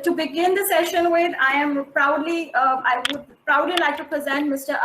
to begin the session with, I would proudly like to present Mr.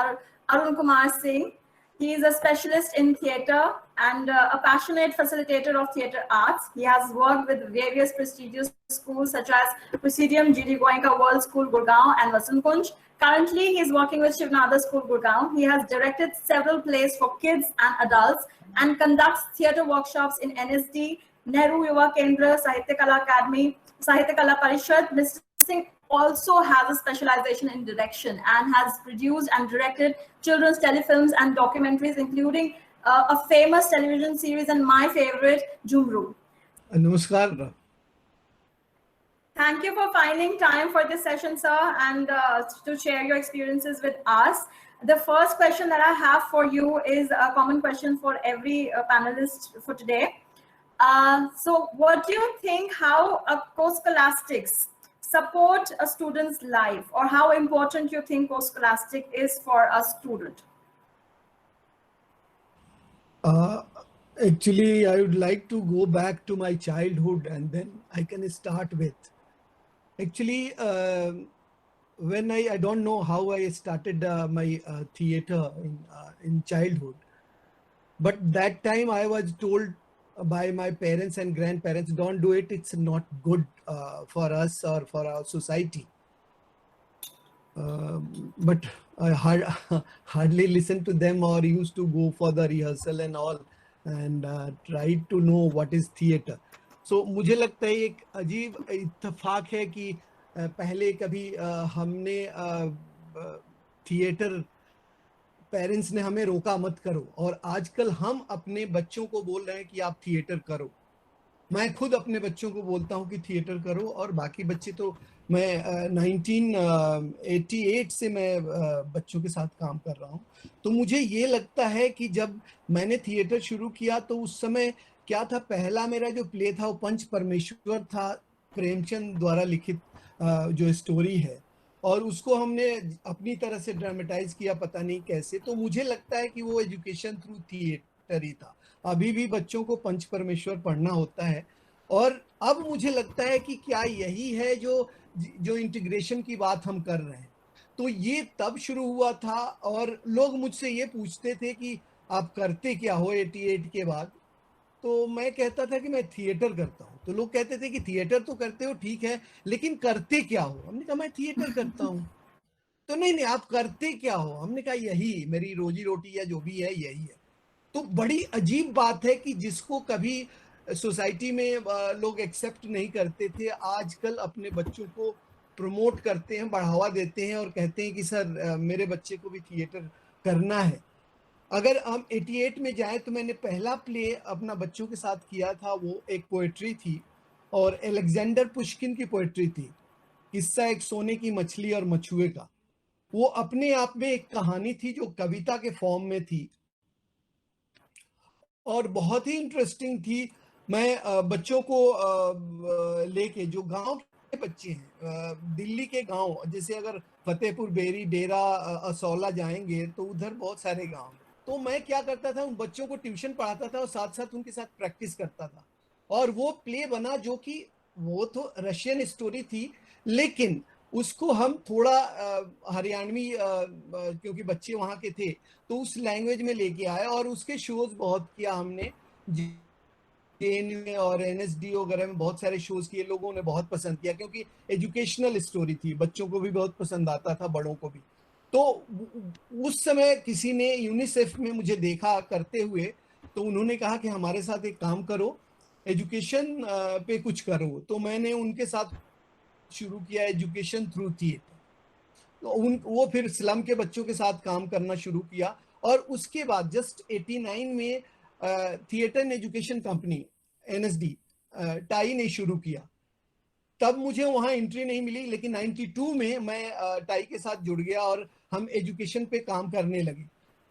Arun Kumar Singh. He is a specialist in theatre and a passionate facilitator of theatre arts. He has worked with various prestigious schools such as Presidium, G.D. Goenka World School, Gurgaon, and Vasant Kunj. Currently, he is working with Shivnada School, Gurgaon. He has directed several plays for kids and adults and conducts theatre workshops in NSD, Nehru Yuva Kendra, Sahitya Kala Academy, Sahitya Kala Parishad. Mr. Singh also has a specialization in direction and has produced and directed children's telefilms and documentaries, including a famous television series and my favorite, Jumru. Namaskar. Thank you for finding time for this session, sir, and to share your experiences with us. The first question that I have for you is a common question for every panelist for today. So what do you think, how co-scholastics support a student's life, or how important you think co-scholastic is for a student? Actually, I would like to go back to my childhood and then I can start with. Actually, when I don't know how I started my theatre in childhood, but that time I was told by my parents and grandparents, don't do it, it's not good for us or for our society. But I hardly listened to them or used to go for the rehearsal and all and tried to know what is theatre. So मुझे लगता है एक अजीब इत्तेफाक है कि पहले कभी हमने थिएटर पेरेंट्स ने हमें रोका मत करो और आजकल हम अपने बच्चों को बोल रहे हैं कि आप थिएटर करो। मैं खुद अपने बच्चों को बोलता हूं कि थिएटर करो और बाकी बच्चे तो मैं 1988 से मैं बच्चों के साथ काम कर रहा हूं। तो मुझे ये लगता है कि जब मैंने थिएटर शुरू किया तो उस समय क्या था, पहला मेरा जो प्ले था वो पंच परमेश्वर था, प्रेमचंद द्वारा लिखित जो स्टोरी है, और उसको हमने अपनी तरह से ड्रामेटाइज किया, पता नहीं कैसे। तो मुझे लगता है कि वो एजुकेशन थ्रू थिएटर ही था। अभी भी बच्चों को पंच परमेश्वर पढ़ना होता है। और अब मुझे लगता है कि क्या यही है जो इंटीग्रेशन की बात हम कर रहे हैं। तो ये तब शुरू हुआ था और लोग मुझसे ये पूछते थे कि आप करते क्या हो 88 के बाद। तो मैं कहता था कि मैं थिएटर करता हूँ। तो लोग कहते थे कि थिएटर तो करते हो, ठीक है, लेकिन करते क्या हो? हमने कहा मैं थिएटर करता हूँ। तो नहीं आप करते क्या हो? हमने कहा यही मेरी रोजी रोटी या जो भी है यही है। तो बड़ी अजीब बात है कि जिसको कभी सोसाइटी में लोग एक्सेप्ट नहीं करते थे, आजकल अपने बच्चों को प्रमोट करते हैं, बढ़ावा देते हैं और कहते हैं कि सर मेरे बच्चे को भी थिएटर करना है। अगर हम 88 में जाएं तो मैंने पहला प्ले अपना बच्चों के साथ किया था, वो एक पोएट्री थी और अलेक्जेंडर पुष्किन की पोएट्री थी, किस्सा एक सोने की मछली और मछुए का। वो अपने आप में एक कहानी थी जो कविता के फॉर्म में थी और बहुत ही इंटरेस्टिंग थी। मैं बच्चों को लेके, जो गांव के बच्चे हैं, दिल्ली के गांव, जैसे अगर फतेहपुर बेरी, डेरा, असौला जाएंगे तो उधर बहुत सारे गांव। तो मैं क्या करता था, उन बच्चों को ट्यूशन पढ़ाता था और साथ साथ उनके साथ प्रैक्टिस करता था। और वो प्ले बना जो कि वो तो रशियन स्टोरी थी, लेकिन उसको हम थोड़ा हरियाणवी, क्योंकि बच्चे वहाँ के थे, तो उस लैंग्वेज में लेके आए और उसके शोज बहुत किया हमने। जेएनयू में और एनएसडी वगैरह में बहुत सारे शोज किए, लोगों ने बहुत पसंद किया क्योंकि एजुकेशनल स्टोरी थी, बच्चों को भी बहुत पसंद आता था, बड़ों को भी। तो उस समय किसी ने यूनिसेफ में मुझे देखा करते हुए, तो उन्होंने कहा कि हमारे साथ एक काम करो, एजुकेशन पे कुछ करो। तो मैंने उनके साथ शुरू किया एजुकेशन थ्रू थिएटर। तो वो फिर स्लम के बच्चों के साथ काम करना शुरू किया और उसके बाद जस्ट 89 में theatre and education company NSD tie ने शुरू किया। तब मुझे वहां एंट्री नहीं मिली, लेकिन 92 में मैं टाई के साथ जुड़ गया और हम एजुकेशन पे काम करने लगे।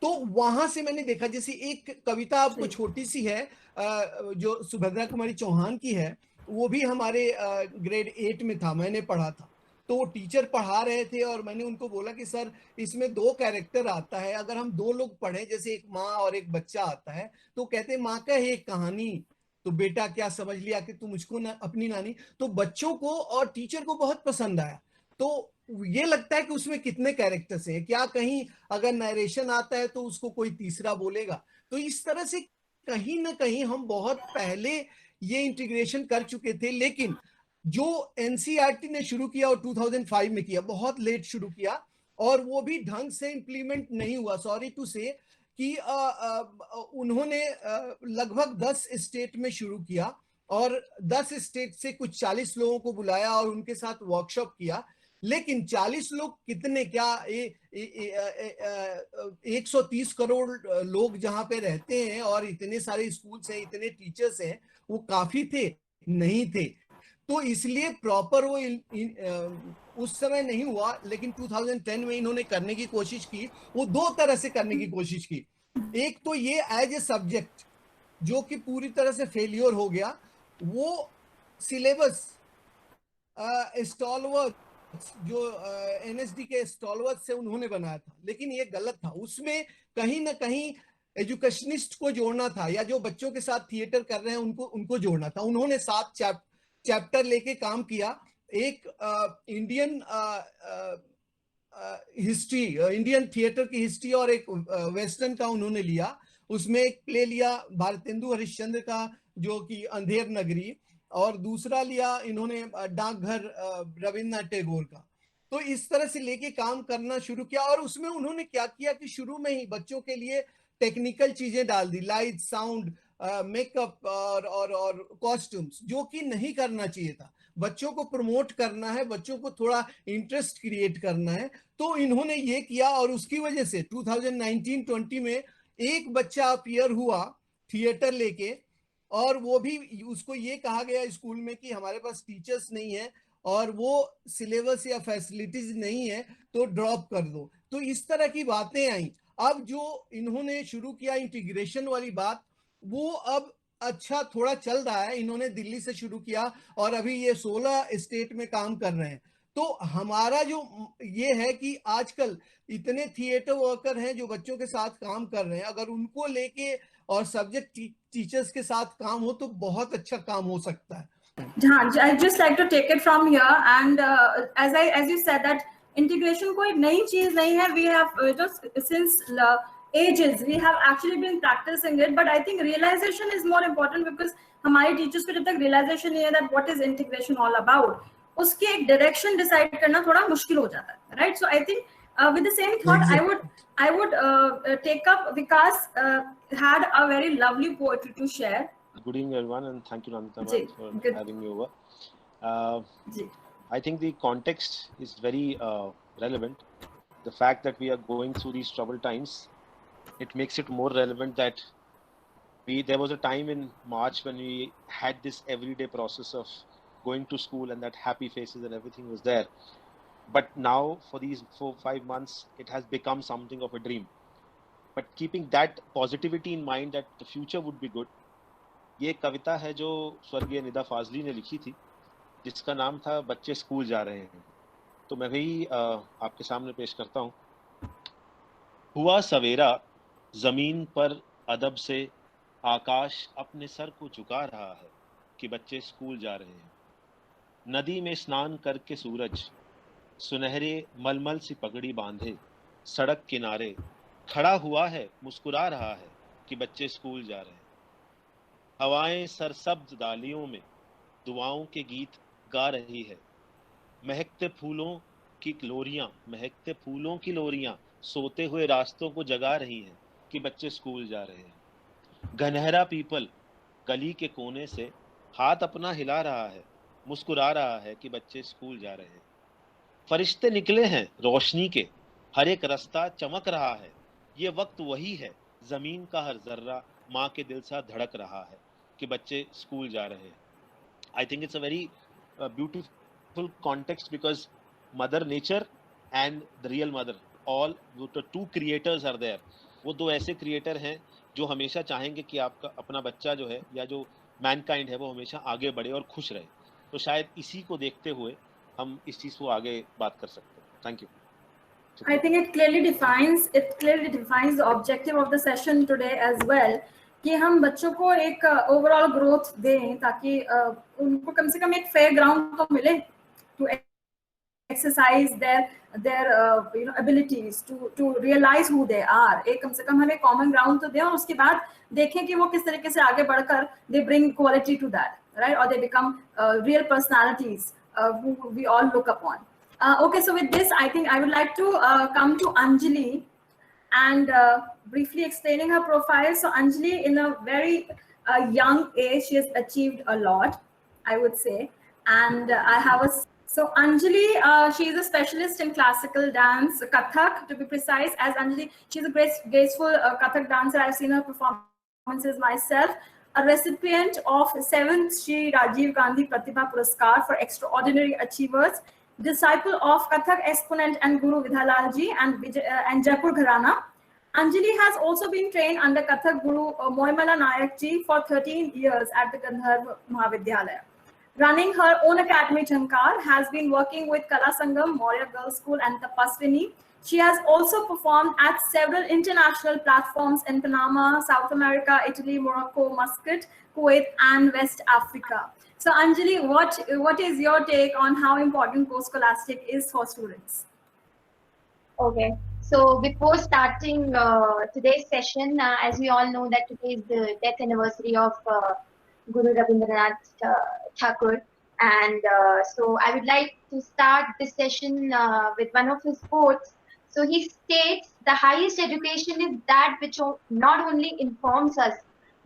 तो वहां से मैंने देखा, जैसे एक कविता आपको छोटी सी है जो सुभद्रा कुमारी चौहान की है, वो भी हमारे ग्रेड 8 में था, मैंने पढ़ा था। तो वो टीचर पढ़ा रहे थे और मैंने उनको बोला कि सर इसमें 2 कैरेक्टर आता है, अगर हम 2 लोग पढ़ें, जैसे एक माँ और एक बच्चा आता है, तो कहते माँ का है एक कहानी, तो बेटा क्या समझ लिया कि तुम मुझको अपनी नानी, तो बच्चों को और टीचर को बहुत पसंद आया। तो ये लगता है कि उसमें कितने कैरेक्टर्स हैं, क्या कहीं अगर नरेशन आता है तो उसको कोई तीसरा बोलेगा। तो इस तरह से कहीं ना कहीं हम बहुत पहले ये इंटीग्रेशन कर चुके थे, लेकिन जो एनसीईआरटी ने शुरू किया और 2005 में किया, बहुत लेट शुरू किया और वो भी ढंग से इंप्लीमेंट नहीं हुआ। सॉरी टू से कि उन्होंने लगभग 10 स्टेट में शुरू किया और 10 स्टेट से कुछ 40 लोगों को बुलाया और उनके साथ वर्कशॉप किया, लेकिन 40 लोग कितने, क्या 130 करोड़ लोग जहां पे रहते हैं और इतने सारे स्कूल्स हैं, इतने टीचर्स हैं, वो काफी थे? नहीं थे। तो इसलिए प्रॉपर वो उस समय नहीं हुआ, लेकिन 2010 में इन्होंने करने की कोशिश की। वो दो तरह से करने की कोशिश की। एक तो ये एज ए सब्जेक्ट, जो कि पूरी तरह से फेलियर हो गया। वो सिलेबस स्टॉलवर्थ, जो एनएसडी के स्टॉलवर्थ से उन्होंने बनाया था, लेकिन ये गलत था। उसमें कहीं ना कहीं एजुकेशनिस्ट को जोड़ना था, या जो बच्चों के साथ थिएटर कर रहे हैं उनको जोड़ना था। उन्होंने 7 चैप्टर लेके काम किया। एक इंडियन हिस्ट्री, इंडियन थिएटर की हिस्ट्री, और एक वेस्टर्न का उन्होंने लिया। उसमें एक प्ले लिया भारतेंदु हरिश्चंद्र का, जो कि अंधेर नगरी, और दूसरा लिया इन्होंने डाकघर रविन्द्रनाथ टैगोर का। तो इस तरह से लेके काम करना शुरू किया। और उसमें उन्होंने क्या किया कि शुरू में ही बच्चों के लिए टेक्निकल चीजें डाल दी, लाइट, साउंड, मेकअप और कॉस्ट्यूम्स, जो कि नहीं करना चाहिए था। बच्चों को प्रमोट करना है, बच्चों को थोड़ा इंटरेस्ट क्रिएट करना है, तो इन्होंने ये किया। और उसकी वजह से 2019-20 में एक बच्चा अपीयर हुआ थिएटर लेके, और वो भी उसको ये कहा गया स्कूल में कि हमारे पास टीचर्स नहीं है और वो सिलेबस या फैसिलिटीज नहीं है, तो ड्रॉप कर दो। तो इस तरह की बातें आई। अब जो इन्होंने शुरू किया इंटीग्रेशन वाली बात, वो अब अच्छा थोड़ा चल रहा है। इन्होंने दिल्ली से शुरू किया और अभी ये 16 स्टेट में काम कर रहे हैं। तो हमारा जो ये है कि आजकल इतने थिएटर वर्कर हैं जो बच्चों के साथ काम कर रहे हैं, अगर उनको लेके और सब्जेक्ट टीचर्स के साथ काम हो तो बहुत अच्छा काम हो सकता है। I'd just like to take it from here, and as you said that integration कोई नई चीज नहीं है. We have just since ages we have actually been practicing it, but I think realization is more important, because हमारे teachers को जब तक realization नहीं है that what is integration all about, उसकी एक direction decide करना थोड़ा मुश्किल हो जाता है, right? So I think with the same thought, I would take up Vikas had a very lovely poetry to share. Good evening, everyone, and thank you, Nandita, for having me over. I think the context is very relevant. The fact that we are going through these troubled times, it makes it more relevant that there was a time in March when we had this everyday process of going to school and that happy faces and everything was there. But now for these 4-5 months, it has become something of a dream. But keeping that positivity in mind that the future would be good, ये कविता है जो स्वर्गीय निदा फाजली ने लिखी थी, जिसका नाम था बच्चे स्कूल जा रहे हैं। तो मैं भी आपके सामने पेश करता हूँ। हुआ सवेरा, जमीन पर अदब से आकाश अपने सर को झुका रहा है कि बच्चे स्कूल जा रहे हैं। नदी में स्नान करके सूरज सुनहरे मलमल सी पगड़ी बांधे सड़क किनारे खड़ा हुआ है, मुस्कुरा रहा है कि बच्चे स्कूल जा रहे हैं। हवाएं सरसब्ज डालियों में दुआओं के गीत गा रही है। महकते फूलों की लोरियां सोते हुए रास्तों को जगा रही हैं कि बच्चे स्कूल जा रहे हैं। घनहरा पीपल गली के कोने से हाथ अपना हिला रहा है, मुस्कुरा रहा है कि बच्चे स्कूल जा रहे हैं। फरिश्ते निकले हैं रोशनी के, हर एक रास्ता चमक रहा है। ये वक्त वही है, जमीन का हर जर्रा माँ के दिल सा धड़क रहा है कि बच्चे स्कूल जा रहे हैं। I think it's a very beautiful context, because Mother Nature and the real mother, all the two creators are there. वो दो ऐसे क्रिएटर हैं जो हमेशा चाहेंगे कि आपका अपना बच्चा जो है या जो मैनकाइंड है वो हमेशा आगे बढ़े और खुश रहे। तो शायद इसी को देखते हुए हम इस चीज को आगे बात कर सकते हैं। Thank you. I think it clearly defines the objective of the session today as well. कि हम बच्चों को एक ओवरऑल ग्रोथ दें, ताकि उनको कम से कम एक फेयर ग्राउंड तो मिले to exercise their abilities to realize who they are. एक कम से कम हमें common ground तो दें, और उसके बाद देखें कि वो किस तरीके से आगे बढ़कर they bring quality to that, right? Or they become real personalities who we all look upon. Okay, so with this, I think I would like to come to Anjali and briefly explaining her profile. So Anjali, in a very young age, she has achieved a lot, I would say. And so Anjali, she is a specialist in classical dance, Kathak to be precise. As Anjali, she's a graceful Kathak dancer. I've seen her performances myself. A recipient of 7th Shri Rajiv Gandhi Pratibha Puraskar for Extraordinary Achievers, disciple of Kathak exponent and Guru Vidhalalji and Jaipur Gharana. Anjali has also been trained under Kathak Guru Moimala Nayak ji for 13 years at the Gandharva Mahavidyalaya. Running her own academy, Shankar, has been working with Kala Sangam, Maurya Girls School and Tapaswini. She has also performed at several international platforms in Panama, South America, Italy, Morocco, Muscat, Kuwait and West Africa. So Anjali, what is your take on how important co-scholastic is for students? Okay, so before starting today's session, as we all know that today is the death anniversary of Guru Rabindranath Thakur, and so I would like to start this session with one of his quotes. So he states, the highest education is that which not only informs us,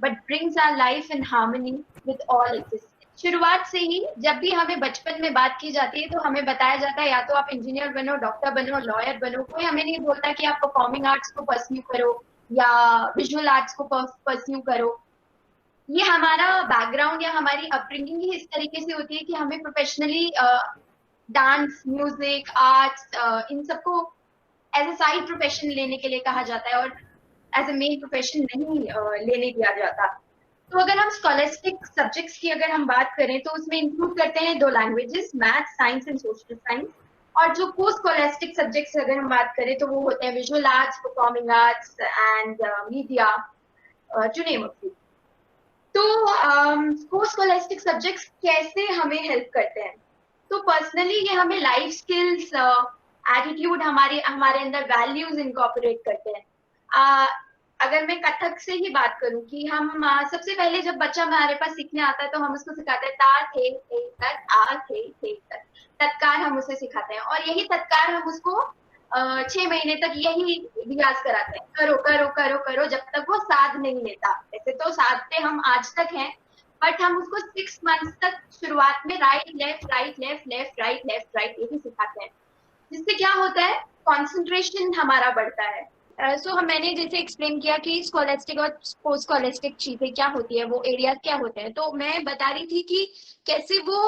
but brings our life in harmony with all existence. शुरुआत से ही जब भी हमें बचपन में बात की जाती है तो हमें बताया जाता है या तो आप इंजीनियर बनो, डॉक्टर बनो, लॉयर बनो, कोई हमें नहीं बोलता कि आप परफॉर्मिंग आर्ट्स को परस्यू करो या विजुअल आर्ट्स को परस्यू करो। ये हमारा बैकग्राउंड या हमारी अपब्रिंगिंग ही इस तरीके से होती है कि हमें प्रोफेशनली डांस, म्यूजिक, आर्ट्स इन सबको एज अ साइड प्रोफेशन लेने के लिए कहा जाता है और एज अ मेन प्रोफेशन नहीं लेने दिया जाता। तो अगर हम स्कॉलस्टिक सब्जेक्ट्स की अगर हम बात करें तो उसमें इंक्लूड करते हैं 2 languages, math, science and social science. और जो को-स्कॉलस्टिक सब्जेक्ट्स अगर हम बात करें तो वो होते हैं visual arts, performing arts and media, to name a few. तो को-स्कॉलस्टिक सब्जेक्ट्स कैसे हमें हेल्प करते हैं? तो पर्सनली ये हमें लाइफ स्किल्स, एटीट्यूड, हमारे अंदर वैल्यूज इनकॉर्पोरेट करते हैं। अगर मैं कथक से ही बात करूं कि हम सबसे पहले जब बच्चा हमारे पास सीखने आता है तो हम उसको सिखाते हैं ता थे तक आ थे तक, तत्कार हम उसे सिखाते हैं और यही तत्कार हम उसको 6 महीने तक यही रियाज कराते हैं, करो करो करो करो जब तक वो साध नहीं लेता। वैसे तो साधते हम आज तक हैं, बट हम उसको 6 मंथ्स तक शुरुआत में right left right left left right left right यही सिखाते हैं, जिससे क्या होता है, कॉन्सेंट्रेशन हमारा बढ़ता है। सो मैंने जैसे एक्सप्लेन किया कि स्कॉलस्टिक और पोस्ट स्कॉलस्टिक चीजें क्या होती है, वो एरिया क्या होते हैं, तो मैं बता रही थी कि कैसे वो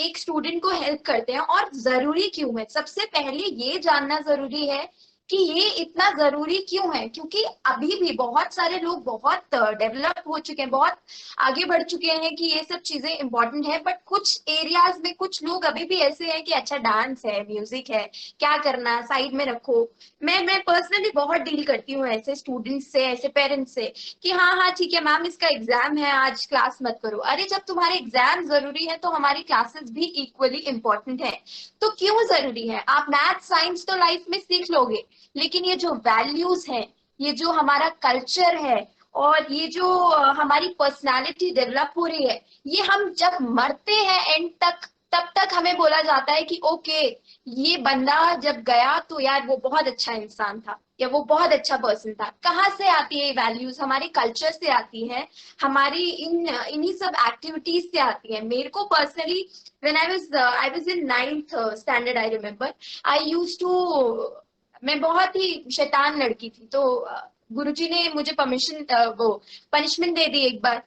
एक स्टूडेंट को हेल्प करते हैं और जरूरी क्यों है। सबसे पहले ये जानना जरूरी है कि ये इतना जरूरी क्यों है, क्योंकि अभी भी बहुत सारे लोग बहुत डेवलप हो चुके हैं, बहुत आगे बढ़ चुके हैं कि ये सब चीजें इंपॉर्टेंट है, बट कुछ एरियाज में कुछ लोग अभी भी ऐसे हैं कि अच्छा डांस है, म्यूजिक है, क्या करना, साइड में रखो। मैं पर्सनली बहुत डील करती हूँ ऐसे स्टूडेंट्स से, ऐसे पेरेंट्स से कि हाँ ठीक है मैम इसका एग्जाम है, आज क्लास मत करो। अरे जब तुम्हारे एग्जाम जरूरी है तो हमारी क्लासेस भी इक्वली इंपॉर्टेंट है। तो क्यों जरूरी है? आप मैथ साइंस तो लाइफ में सीख लोगे, लेकिन ये जो वैल्यूज है, ये जो हमारा कल्चर है और ये जो हमारी पर्सनालिटी डेवलप हो रही है, ये हम जब मरते हैं एंड तक, तब तक हमें बोला जाता है कि ओके ये बंदा जब गया तो यार वो बहुत अच्छा इंसान था या वो बहुत अच्छा पर्सन था। कहाँ से आती है ये वैल्यूज? हमारे कल्चर से आती है, हमारी इन्हीं सब एक्टिविटीज से आती है। मेरे को personally when I was in 9th standard, I remember I used to, मैं बहुत ही शैतान लड़की थी, तो गुरुजी ने मुझे पनिशमेंट दे दी एक बार।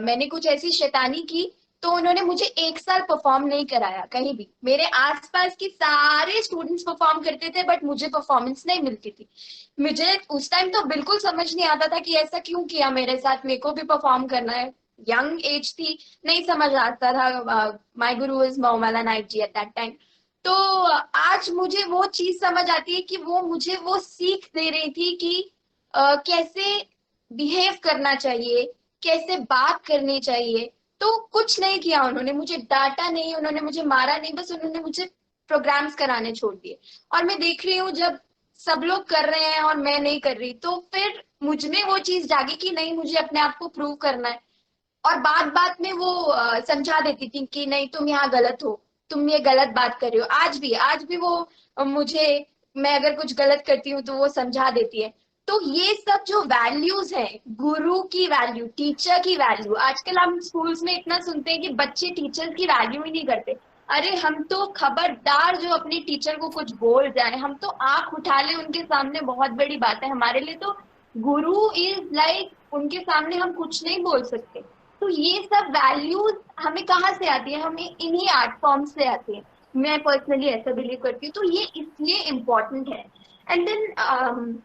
मैंने कुछ ऐसी शैतानी की तो उन्होंने मुझे 1 साल परफॉर्म नहीं कराया कहीं भी। मेरे आसपास के सारे स्टूडेंट्स परफॉर्म करते थे बट मुझे परफॉर्मेंस नहीं मिलती थी। मुझे उस टाइम तो बिल्कुल समझ नहीं आता था कि ऐसा क्यों किया मेरे साथ, मेरे को भी परफॉर्म करना है। यंग एज थी, नहीं समझ आता था। My Guru is Maulana Naik ji at that time. तो आज मुझे वो चीज समझ आती है कि वो मुझे वो सीख दे रही थी कि कैसे बिहेव करना चाहिए, कैसे बात करनी चाहिए। तो कुछ नहीं किया उन्होंने, मुझे डांटा नहीं, उन्होंने मुझे मारा नहीं, बस उन्होंने मुझे प्रोग्राम्स कराने छोड़ दिए। और मैं देख रही हूँ जब सब लोग कर रहे हैं और मैं नहीं कर रही, तो फिर मुझ में वो चीज जागी कि नहीं, मुझे अपने आप को प्रूव करना है। और बात बात में वो समझा देती थी कि नहीं तुम यहाँ गलत हो, तुम ये गलत बात कर रहे हो। आज भी वो मुझे, मैं अगर कुछ गलत करती हूँ तो वो समझा देती है। तो ये सब जो वैल्यूज है, गुरु की वैल्यू, टीचर की वैल्यू, आजकल हम स्कूल्स में इतना सुनते हैं कि बच्चे टीचर की वैल्यू ही नहीं करते। अरे हम तो खबरदार जो अपने टीचर को कुछ बोल जाए, हम तो आंख उठा ले उनके सामने, बहुत बड़ी बात है हमारे लिए। तो गुरु इज लाइक, उनके सामने हम कुछ नहीं बोल सकते। तो ये सब वैल्यूज हमें कहाँ से आती है? हमें इन्हीं आर्ट फॉर्म से आती है। मैं पर्सनली ऐसा बिलीव करती हूँ। तो ये इसलिए इम्पोर्टेंट है। एंड देन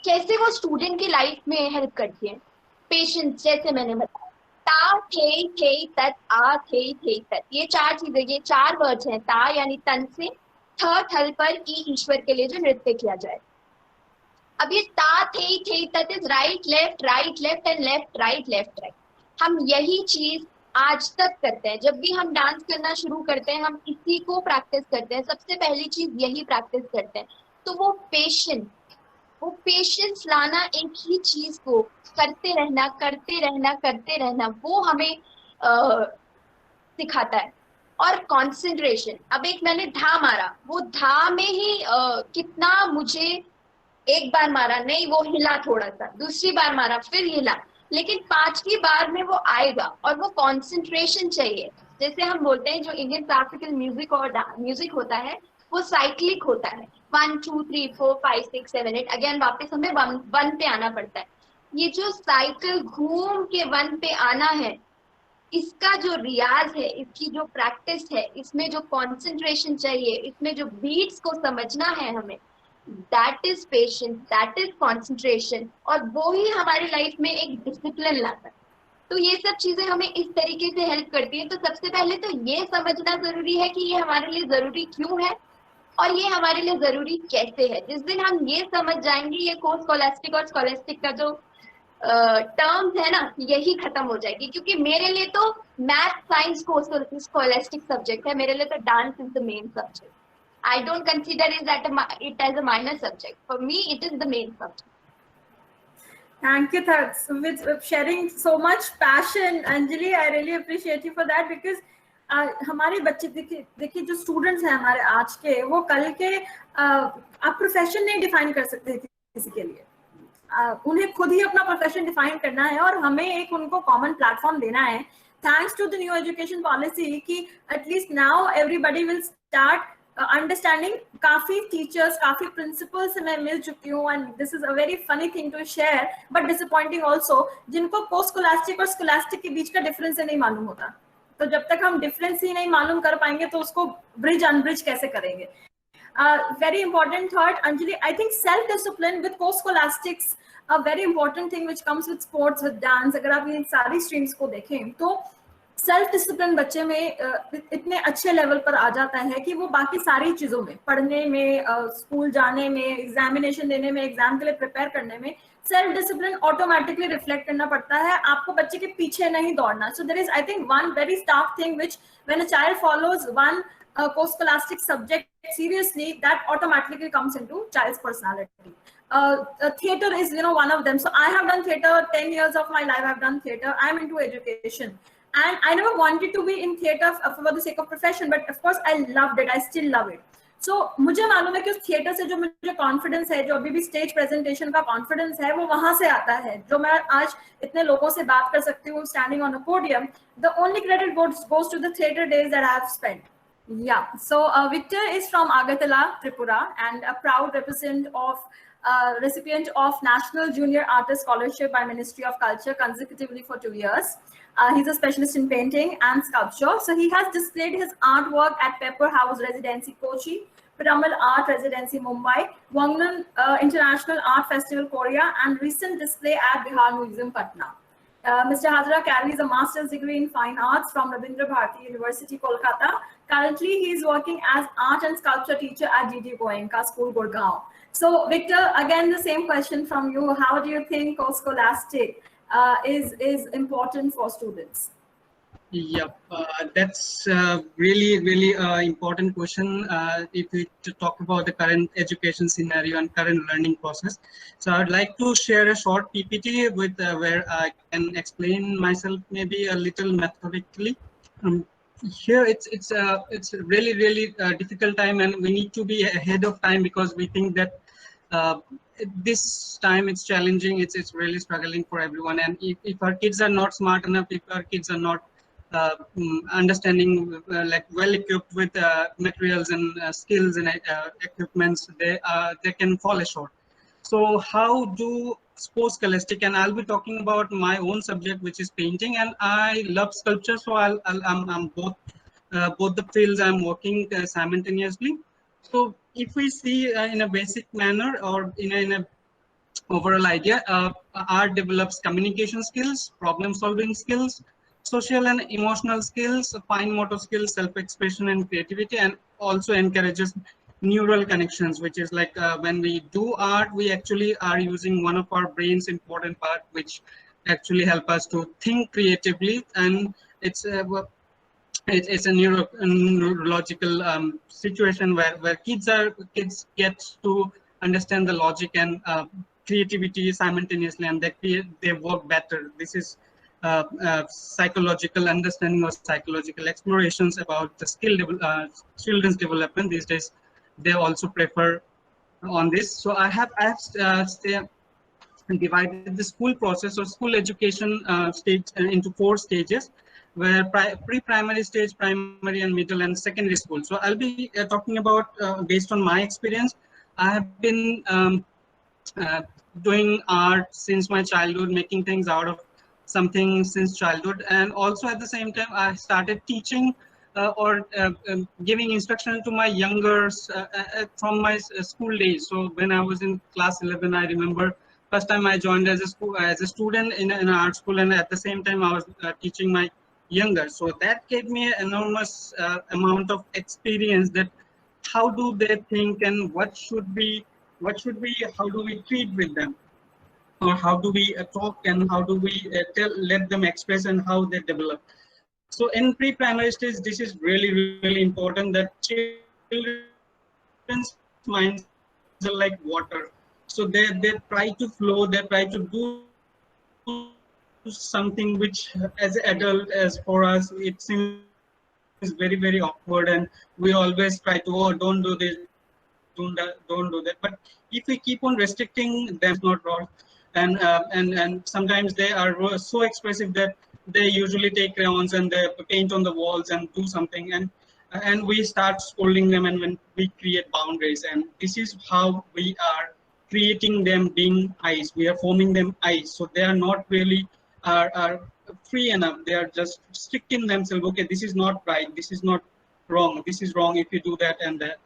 कैसे वो स्टूडेंट की लाइफ में हेल्प करती है? पेशेंस, जैसे मैंने बताया, ता थे तत्, आ थे तत्, ये चार चीजें, ये चार वर्ड्स हैं। ता यानी तन से, थ थल पर, ई ईश्वर के लिए जो नृत्य किया जाए। अब ये ता थे तत् is right left and left right. हम यही चीज आज तक करते हैं। जब भी हम डांस करना शुरू करते हैं, हम इसी को प्रैक्टिस करते हैं। सबसे पहली चीज यही प्रैक्टिस करते हैं। तो वो पेशेंस लाना, एक ही चीज को करते रहना, वो हमें सिखाता है। और कंसंट्रेशन, अब एक मैंने धा मारा, वो धा में ही कितना मुझे, एक बार मारा नहीं, वो हिला थोड़ा सा, दूसरी बार मारा फिर हिला, लेकिन पांचवी बार में वो आएगा। और वो कंसंट्रेशन चाहिए। जैसे हम बोलते हैं जो इंडियन क्लासिकल म्यूजिक और म्यूजिक होता है, वो साइक्लिक होता है। 1 2 3 4 5 6 7 8, अगेन वापस हमें वन पे आना पड़ता है। ये जो साइकिल घूम के वन पे आना है, इसका जो रियाज है, इसकी जो प्रैक्टिस है, इसमें जो कंसंट्रेशन चाहिए, इसमें जो बीट्स को समझना है हमें, that is patience, that is concentration. और वो ही हमारी लाइफ में एक डिसिप्लिन लाता है। तो ये सब चीजें हमें इस तरीके से हेल्प करती है। तो सबसे पहले तो ये समझना जरूरी है कि ये हमारे लिए जरूरी क्यों है और ये हमारे लिए जरूरी कैसे है। जिस दिन हम ये समझ जाएंगे, ये को-स्कॉलास्टिक और स्कॉलास्टिक का जो टर्म्स है ना, यही खत्म हो जाएगी। क्योंकि मेरे लिए तो मैथ साइंस को-स्कॉलास्टिक सब्जेक्ट है, मेरे लिए तो dance is the main subject. I don't consider it as a minor subject. For me, it is the main subject. Thank you, with sharing so much passion, Anjali. I really appreciate you for that, because हमारे बच्चे देखिए जो students हैं हमारे आज के, वो कल के आप प्रोफेशन नहीं डिफाइन कर सकते किसी के लिए। उन्हें खुद ही अपना प्रोफेशन डिफाइन करना है और हमें एक उनको कॉमन प्लेटफॉर्म देना है, thanks to the new education policy, कि at least now everybody will start understanding. काफी टीचर्स, काफी प्रिंसिपल्स मैं मिल चुकी हूँ, and this is a very funny thing to share but disappointing also, जिनको को-स्कॉलास्टिक और स्कॉलास्टिक के बीच का डिफरेंस नहीं मालूम होता। तो जब तक हम डिफरेंस ही नहीं मालूम कर पाएंगे तो उसको ब्रिज अनब्रिज कैसे करेंगे? Very important thought, Anjali. I think self-discipline with co-scholastics, a very important thing which comes with sports, with dance. अगर आप इन सारी streams को देखें तो सेल्फ डिसिप्लिन बच्चे में इतने अच्छे लेवल पर आ जाता है कि वो बाकी सारी चीजों में, पढ़ने में, स्कूल जाने में, एग्जामिनेशन देने में, एग्जाम के लिए प्रिपेयर करने में, सेल्फ डिसिप्लिन ऑटोमेटिकली रिफ्लेक्ट करना पड़ता है। आपको बच्चे के पीछे नहीं दौड़ना। So there is, I think, one very stark thing which when a child follows one co-scholastic subject seriously, that automatically comes into child's personality. Theater is, one of them. So I have done theater 10 years of my life. I've done theater. I'm into education, and I never wanted to be in theater for the sake of profession, but of course I loved it. I still love it. So मुझे मालूम है कि उस theatre से जो मुझे confidence है, जो अभी भी स्टेज प्रेजेंटेशन का कॉन्फिडेंस है, वो वहां से आता है, जो मैं आज इतने लोगों से बात कर सकती हूँ standing on a podium. The only credit goes to the theater days that I have spent. Yeah, so Victor is from Agartala, Tripura, and a proud recipient of National Junior Artist Scholarship by Ministry of Culture consecutively for 2 years. He's a specialist in painting and sculpture. So he has displayed his artwork at Pepper House Residency, Kochi, Piramal Art Residency, Mumbai, Wangan International Art Festival, Korea, and recent display at Bihar Museum, Patna. Mr. Hazra carries a master's degree in fine arts from Rabindra Bharati University, Kolkata. Currently, he is working as art and sculpture teacher at GT Goenka School, Gurgaon. So Victor, again, the same question from you. How do you think co-scholastic is important for students? Yep, that's really important question if we to talk about the current education scenario and current learning process. So I'd like to share a short PPT with where I can explain myself maybe a little methodically. Here it's really difficult time, and we need to be ahead of time because we think that this time it's challenging, it's really struggling for everyone, and if our kids are not smart enough, if our kids are not understanding like well equipped with materials and skills and equipments, they can fall short. So how do scholastic, and I'll be talking about my own subject, which is painting, and I love sculpture, so I'm both the fields I'm working simultaneously. So if we see in a basic manner or in a overall idea, art develops communication skills, problem solving skills, social and emotional skills, fine motor skills, self-expression and creativity, and also encourages neural connections, which is like when we do art, we actually are using one of our brain's important part, which actually help us to think creatively, and it's a neurological situation where kids get to understand the logic and creativity simultaneously, and they work better. This is psychological understanding or psychological explorations about the children's development these days. They also prefer on this. So I have divided the school process or school education stage into 4 stages, where pre-primary stage, primary and middle, and secondary school. So I'll be talking about based on my experience. I have been doing art since my childhood, making things out of something since childhood, and also at the same time I started teaching or giving instruction to my youngers from my school days. So when I was in class 11, I remember first time I joined as a student in an art school, and at the same time I was teaching my younger. So that gave me an enormous amount of experience, that how do they think and what should we how do we treat with them, or how do we talk, and how do we let them express and how they develop. So in pre-primary stage, this is really important, that children's minds are like water. So they try to flow, they try to do something which as an adult, as for us, it seems very awkward, and we always try to, oh, don't do this, don't do that. But if we keep on restricting them, not wrong. And sometimes they are so expressive that they usually take crayons and they paint on the walls and do something, and we start scolding them, and when we create boundaries, and this is how we are creating them being ice. We are forming them ice, so they are not really are free enough. They are just restricting themselves. Okay, this is not right, this is not wrong, this is wrong if you do that and that.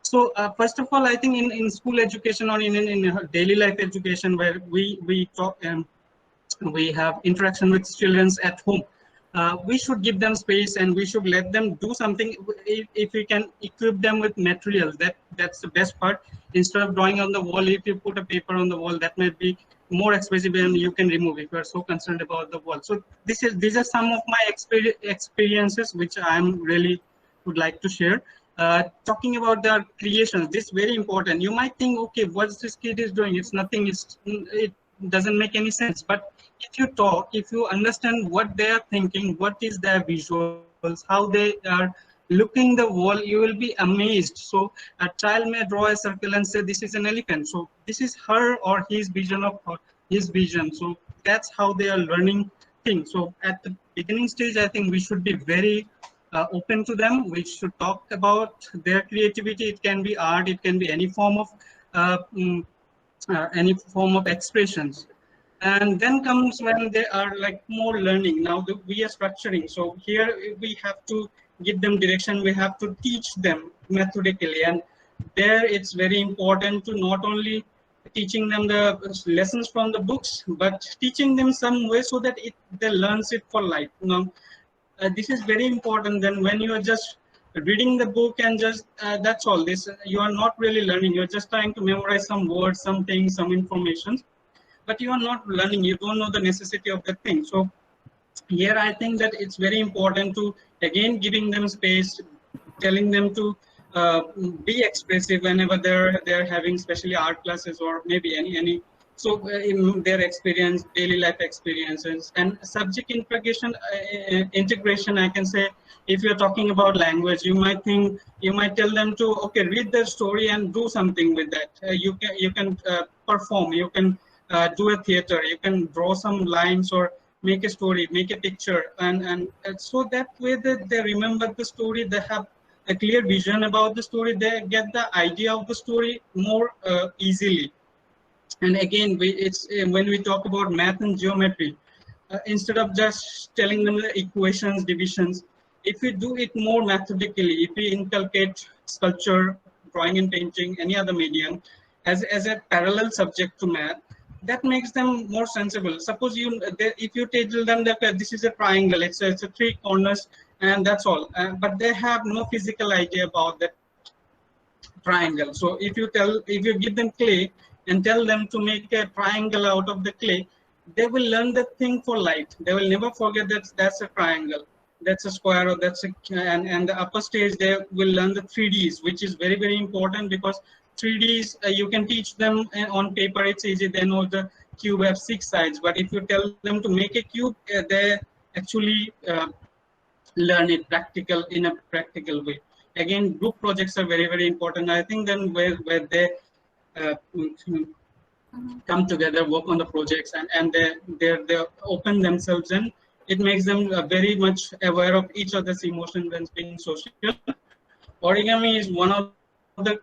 So first of all, I think in school education or in daily life education, where we talk we have interaction with children at home, we should give them space, and we should let them do something. If we can equip them with materials, that's the best part. Instead of drawing on the wall, if you put a paper on the wall, that might be more expressive, and you can remove if you are so concerned about the wall. So these are some of my experiences which I'm really would like to share. Talking about their creations, this is very important. You might think, okay, what this kid is doing, it's nothing, it doesn't make any sense. But if you talk, if you understand what they are thinking, what is their visuals, how they are looking the wall, you will be amazed. So a child may draw a circle and say, this is an elephant. So this is her or his vision of his vision. So that's how they are learning things. So at the beginning stage, I think we should be very open to them. We should talk about their creativity. It can be art, it can be any form of expressions. And then comes when they are like more learning. Now we are structuring. So here we have to give them direction. We have to teach them methodically, and there it's very important to not only teaching them the lessons from the books, but teaching them some way so that they learns it for life. Now, this is very important. Then when you are just reading the book and just that's all. This you are not really learning. You're just trying to memorize some words, some things, some information, but you are not learning. You don't know the necessity of the thing. So here I think that it's very important to again giving them space, telling them to be expressive whenever they're having especially art classes or maybe any so in their experience, daily life experiences and subject integration. I can say if you're talking about language, you might tell them to read the story and do something with that. You can perform, you can do a theater, you can draw some lines or make a story, make a picture, and so that way that they remember the story, they have a clear vision about the story, they get the idea of the story more easily. And again, it's when we talk about math and geometry, instead of just telling them the equations, divisions, if we do it more methodically, if we inculcate sculpture, drawing and painting, any other medium, as a parallel subject to math, that makes them more sensible. Suppose if you tell them that this is a triangle, it's a 3 corners, and that's all, but they have no physical idea about that triangle. So if you give them clay and tell them to make a triangle out of the clay, they will learn that thing for life. They will never forget that that's a triangle, that's a square, or that's a, and the upper stage they will learn the 3Ds, which is very, very important, because 3Ds you can teach them on paper, it's easy, they know the cube have 6 sides, but if you tell them to make a cube, they actually learn it in a practical way. Again, group projects are very, very important. I think then where they come together, work on the projects, and they open themselves, and it makes them very much aware of each other's emotions when being social. Origami is one of the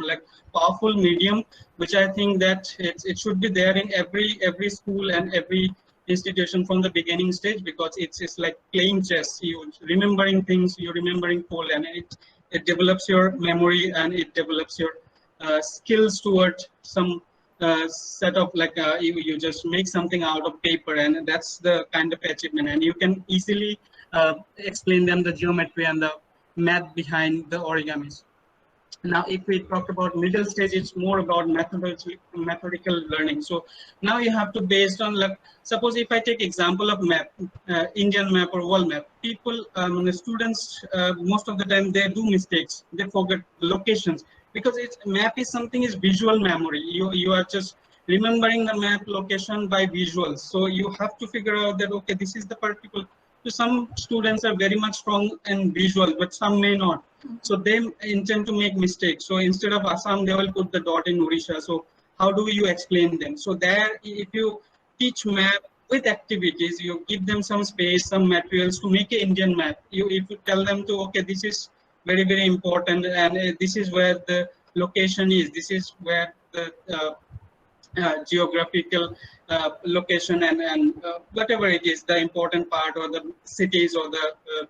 like powerful medium, which I think that it should be there in every school and every institution from the beginning stage, because it's like playing chess. You remembering things, you remembering code, and it develops your memory, and it develops your skills toward some set of like you just make something out of paper, and that's the kind of achievement, and you can easily explain them the geometry and the math behind the origamis. Now, if we talk about middle stage, it's more about methodical learning. So now you have to, based on, like, suppose if I take example of map, Indian map or world map, people, the students, most of the time they do mistakes. They forget locations, because map is something is visual memory. You are just remembering the map location by visuals. So you have to figure out that, okay, this is the particular. So some students are very much strong in visual, but some may not. So they intend to make mistakes. So instead of Assam, they will put the dot in Odisha. So how do you explain them? So there, if you teach map with activities, you give them some space, some materials to make an Indian map. If you tell them to, okay, this is very, very important, and this is where the location is. This is where the geographical location and whatever it is, the important part, or the cities, or the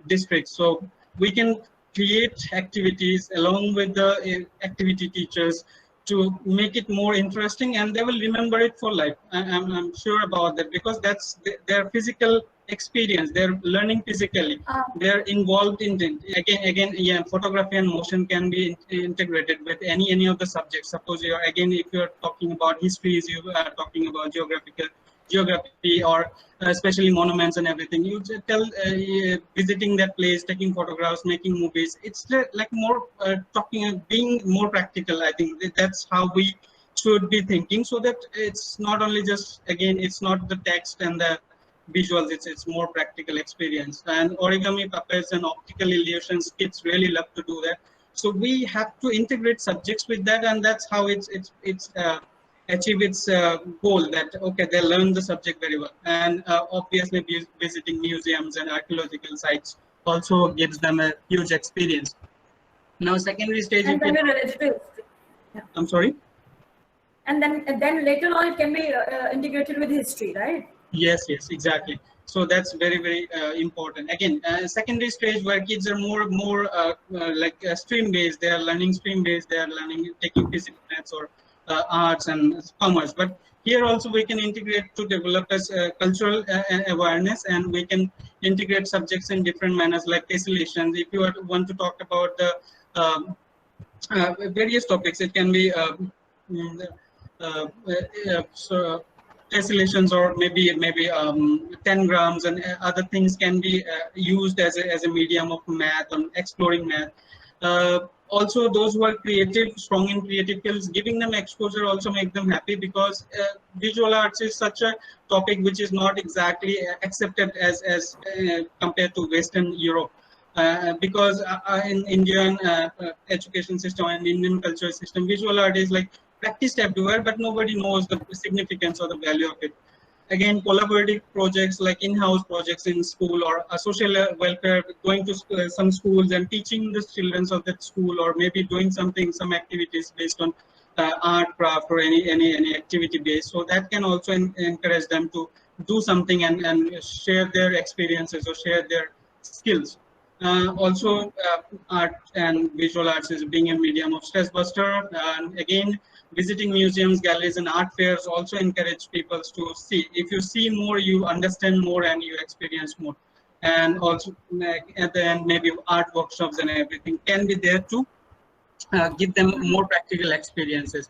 districts. So we can create activities along with the activity teachers to make it more interesting, and they will remember it for life. I'm sure about that, because that's their physical experience. They're learning physically. They're involved in again. Yeah, photography and motion can be integrated with any of the subjects. Suppose if you're talking about histories, you are talking about geography, or especially monuments and everything. You just tell visiting that place, taking photographs, making movies. It's like more being more practical. I think that's how we should be thinking, so that it's not only just, again, it's not the text and the visuals, it's more practical experience. And origami, puppets, and optical illusions, kids really love to do that. So we have to integrate subjects with that, and that's how it's achieve its goal, that okay, they learn the subject very well. And obviously visiting museums and archaeological sites also gives them a huge experience. Now secondary stage, and then related to history. Yeah. I'm sorry. And then later on it can be integrated with history, right? Yes, exactly. So that's very, very important. Again, secondary stage, where kids are more like stream based. They are learning stream based. They are learning taking physics, maths, or arts and commerce. But here also we can integrate to develop as cultural awareness, and we can integrate subjects in different manners like tessellations. If you want to talk about the various topics, it can be so tessellations, or maybe 10 grams and other things can be used as a medium of math and exploring math. Also, those who are creative, strong in creative skills, giving them exposure also make them happy, because visual arts is such a topic which is not exactly accepted as compared to Western Europe. Because in Indian education system and Indian culture system, visual art is like practiced everywhere, but nobody knows the significance or the value of it. Again, collaborative projects like in-house projects in school, or a social welfare, going to some schools and teaching the children of that school, or maybe doing some activities based on art, craft, or any activity based. So that can also encourage them to do something and share their experiences or share their skills. Also, art and visual arts is being a medium of stress buster. And again, visiting museums, galleries, and art fairs also encourage people to see. If you see more, you understand more and you experience more. And also, at the end, maybe art workshops and everything can be there to give them more practical experiences.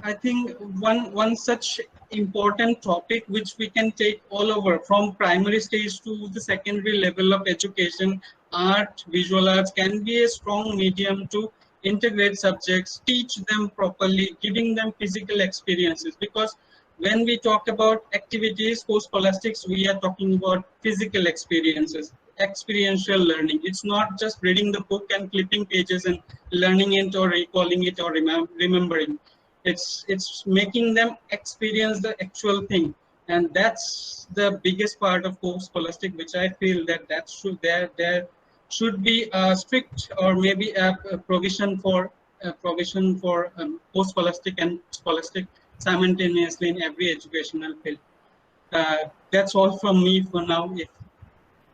I think one such important topic which we can take all over, from primary stage to the secondary level of education, art, visual arts can be a strong medium to integrate subjects, teach them properly, giving them physical experiences. Because when we talk about activities, co-scholastics, we are talking about physical experiences, experiential learning. It's not just reading the book and flipping pages and learning it or recalling it or remembering. It's making them experience the actual thing, and that's the biggest part of co-scholastic, which I feel that there should be a strict, or maybe a provision for co-scholastic and scholastic simultaneously in every educational field. That's all from me for now.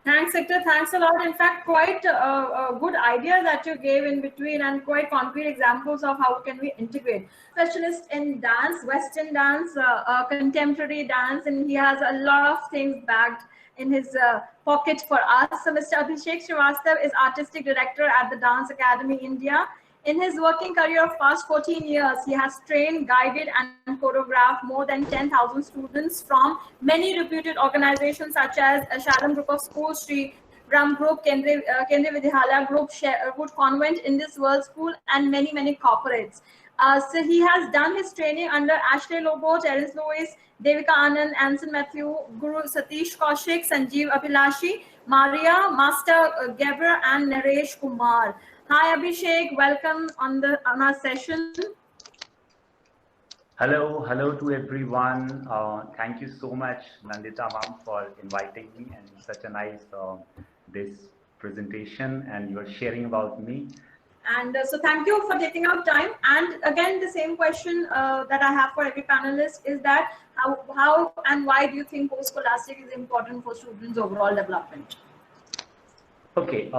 Thanks, Hector. Thanks a lot. In fact, quite a good idea that you gave in between, and quite concrete examples of how can we integrate. Specialist in dance, Western dance, contemporary dance, and he has a lot of things bagged in his pocket for us. So Mr. Abhishek Shrivastava is Artistic Director at the Dance Academy, India. In his working career of past 14 years, he has trained, guided, and choreographed more than 10,000 students from many reputed organizations such as Sharon Group of Schools, Shrivastava Group, Kendriya Vidyalaya Group, Sherwood Convent, Indus World School, and many corporates. So he has done his training under Ashley Lobo, Terence Lewis, Devika Anand, Anson Matthew, Guru Satish Kaushik, Sanjeev Abhilashi, Maria, Master Gabriel, and Naresh Kumar. Hi Abhishek, welcome on our session. Hello to everyone. Thank you so much, Nandita ma'am, for inviting me and such a nice this presentation, and you are sharing about me. And so thank you for taking out time. And again, the same question that I have for every panelist is that how and why do you think co-scholastic is important for students' overall development? Okay.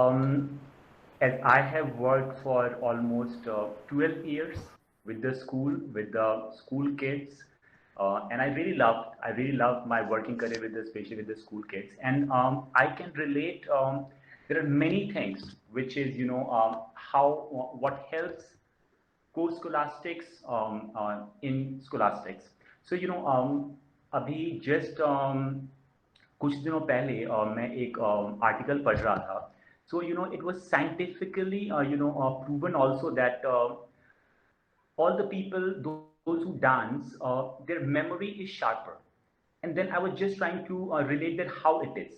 As I have worked for almost 12 years with the school kids, and I really loved my working career especially with the school kids, and I can relate. There are many things which is what helps co-scholastics in scholastics. So अभी just कुछ दिनों पहले मैं एक article पढ़ रहा था. So it was scientifically proven also that all the people, those who dance, their memory is sharper. And then I was just trying to relate that how it is.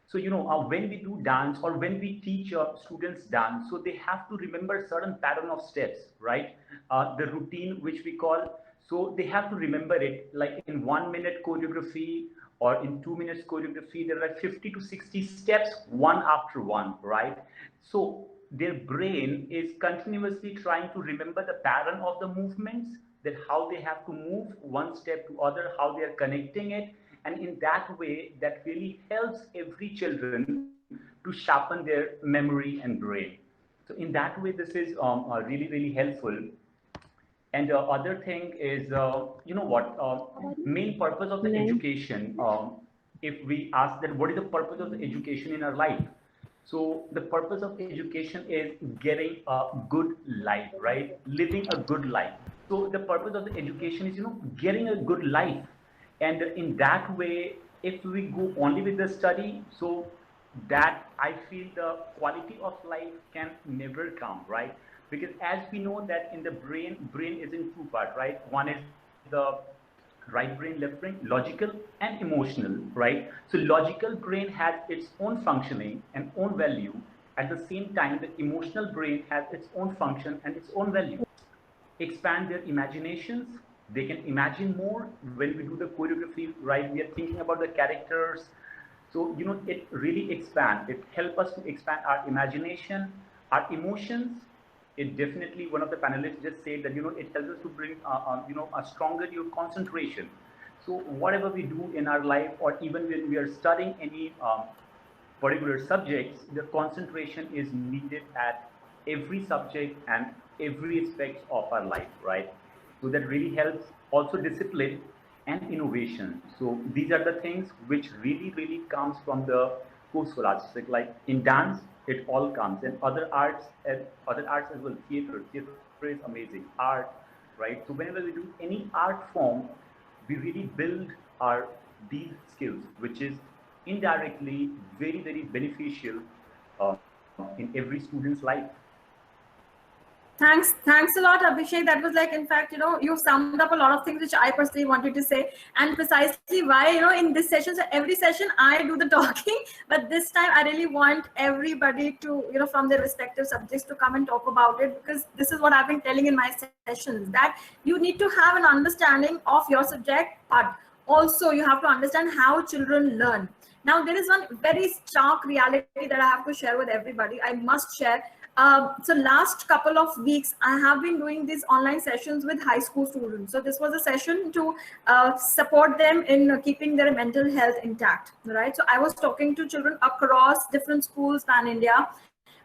So when we do dance, or when we teach students dance, so they have to remember certain pattern of steps, right? The routine which we call. So they have to remember it, like in 1 minute choreography or in 2 minutes choreography, there are 50 to 60 steps, one after one, right? So their brain is continuously trying to remember the pattern of the movements, that how they have to move one step to other, how they are connecting it. And in that way, that really helps every children to sharpen their memory and brain. So in that way, this is really helpful. And the other thing is, you know what, main purpose of the education, if we ask that what is the purpose of the education in our life? So the purpose of education is getting a good life, right? Living a good life. So the purpose of the education is, you know, getting a good life. And in that way, if we go only with the study, so that I feel the quality of life can never come, right? Because as we know that in the brain is in two parts, right? One is the right brain, left brain, logical and emotional, right? So logical brain has its own functioning and own value. At the same time, the emotional brain has its own function and its own value. Expand their imaginations. They can imagine more when we do the choreography, right? We are thinking about the characters. So, you know, it really expands. It helps us to expand our imagination, our emotions. It definitely, one of the panelists just said that, you know, it helps us to bring, you know, a stronger your concentration. So whatever we do in our life, or even when we are studying any particular subjects, the concentration is needed at every subject and every aspect of our life, right? So that really helps. Also discipline and innovation. So these are the things which really comes from the co-scholastic. Like in dance, it all comes, and other arts as well. Theater is amazing. Art, right? So whenever we do any art form, we really build our these skills, which is indirectly very beneficial in every student's life. Thanks a lot, Abhishek. That was like, in fact, you know, you summed up a lot of things which I personally wanted to say, and precisely why, you know, in this session, so every session I do the talking, but this time I really want everybody to, you know, from their respective subjects to come and talk about it, because this is what I've been telling in my sessions, that you need to have an understanding of your subject, but also you have to understand how children learn. Now, there is one very stark reality that I have to share with everybody. I must share. So last couple of weeks, I have been doing these online sessions with high school students. So this was a session to support them in keeping their mental health intact, right? So I was talking to children across different schools pan-India,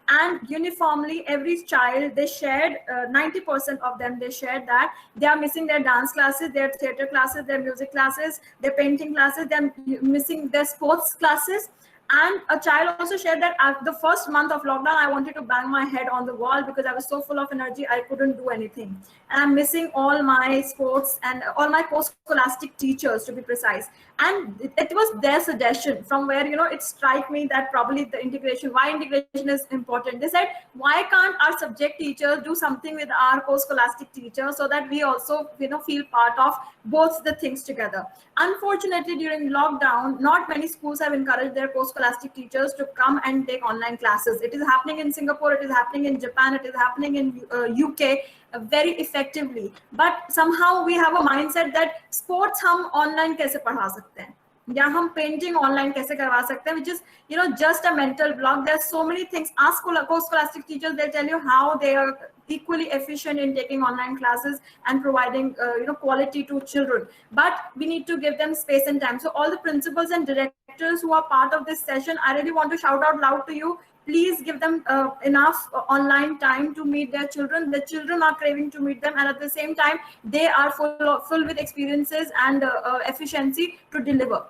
and uniformly every child, they shared 90% of them, they shared that they are missing their dance classes, their theater classes, their music classes, their painting classes, they're missing their sports classes. And a child also shared that at the first month of lockdown, I wanted to bang my head on the wall because I was so full of energy, I couldn't do anything. And I'm missing all my sports and all my co-scholastic teachers, to be precise. And it was their suggestion, from where, you know, it struck me that probably the integration, why integration is important. They said, why can't our subject teachers do something with our co-scholastic teachers so that we also, you know, feel part of both the things together. Unfortunately, during lockdown, not many schools have encouraged their co-scholastic teachers to come and take online classes. It is happening in Singapore, it is happening in Japan, it is happening in UK very effectively. But somehow we have a mindset that sports हम online कैसे पढ़ा सकते हैं, या हम painting online कैसे करवा सकते हैं, which is, you know, just a mental block. There's so many things. Ask co-scholastic teachers, they'll tell you how they are equally efficient in taking online classes and providing you know, quality to children. But we need to give them space and time. So all the principals and directors who are part of this session, I really want to shout out loud to you. Please give them enough online time to meet their children. The children are craving to meet them, and at the same time, they are full with experiences and efficiency to deliver.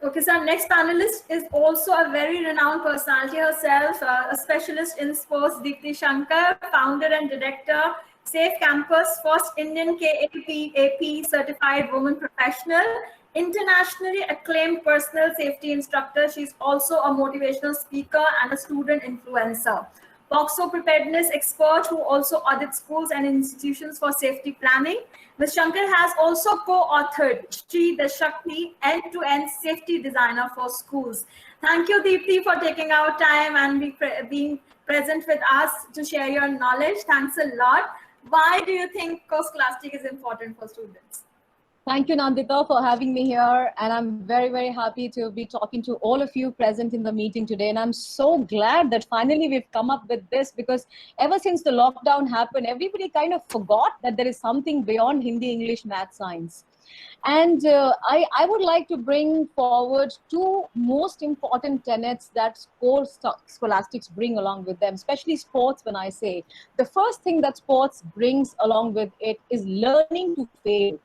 Okay, so our next panelist is also a very renowned personality herself, a specialist in sports, Dipti Shankar, founder and director, Safe Campus, first Indian KAPAP certified woman professional, internationally acclaimed personal safety instructor. She's also a motivational speaker and a student influencer. POXO preparedness expert who also audits schools and institutions for safety planning. Ms. Shankar has also co-authored Shri the Shakti end-to-end safety designer for schools. Thank you, Dipti, for taking our time and being present with us to share your knowledge. Thanks a lot. Why do you think co-scholastic is important for students? Thank you, Nandita, for having me here. And I'm very happy to be talking to all of you present in the meeting today. And I'm so glad that finally we've come up with this, because ever since the lockdown happened, everybody kind of forgot that there is something beyond Hindi, English, math, science. And I would like to bring forward two most important tenets that scholastics bring along with them, especially sports. When I say the first thing that sports brings along with it is learning to fail.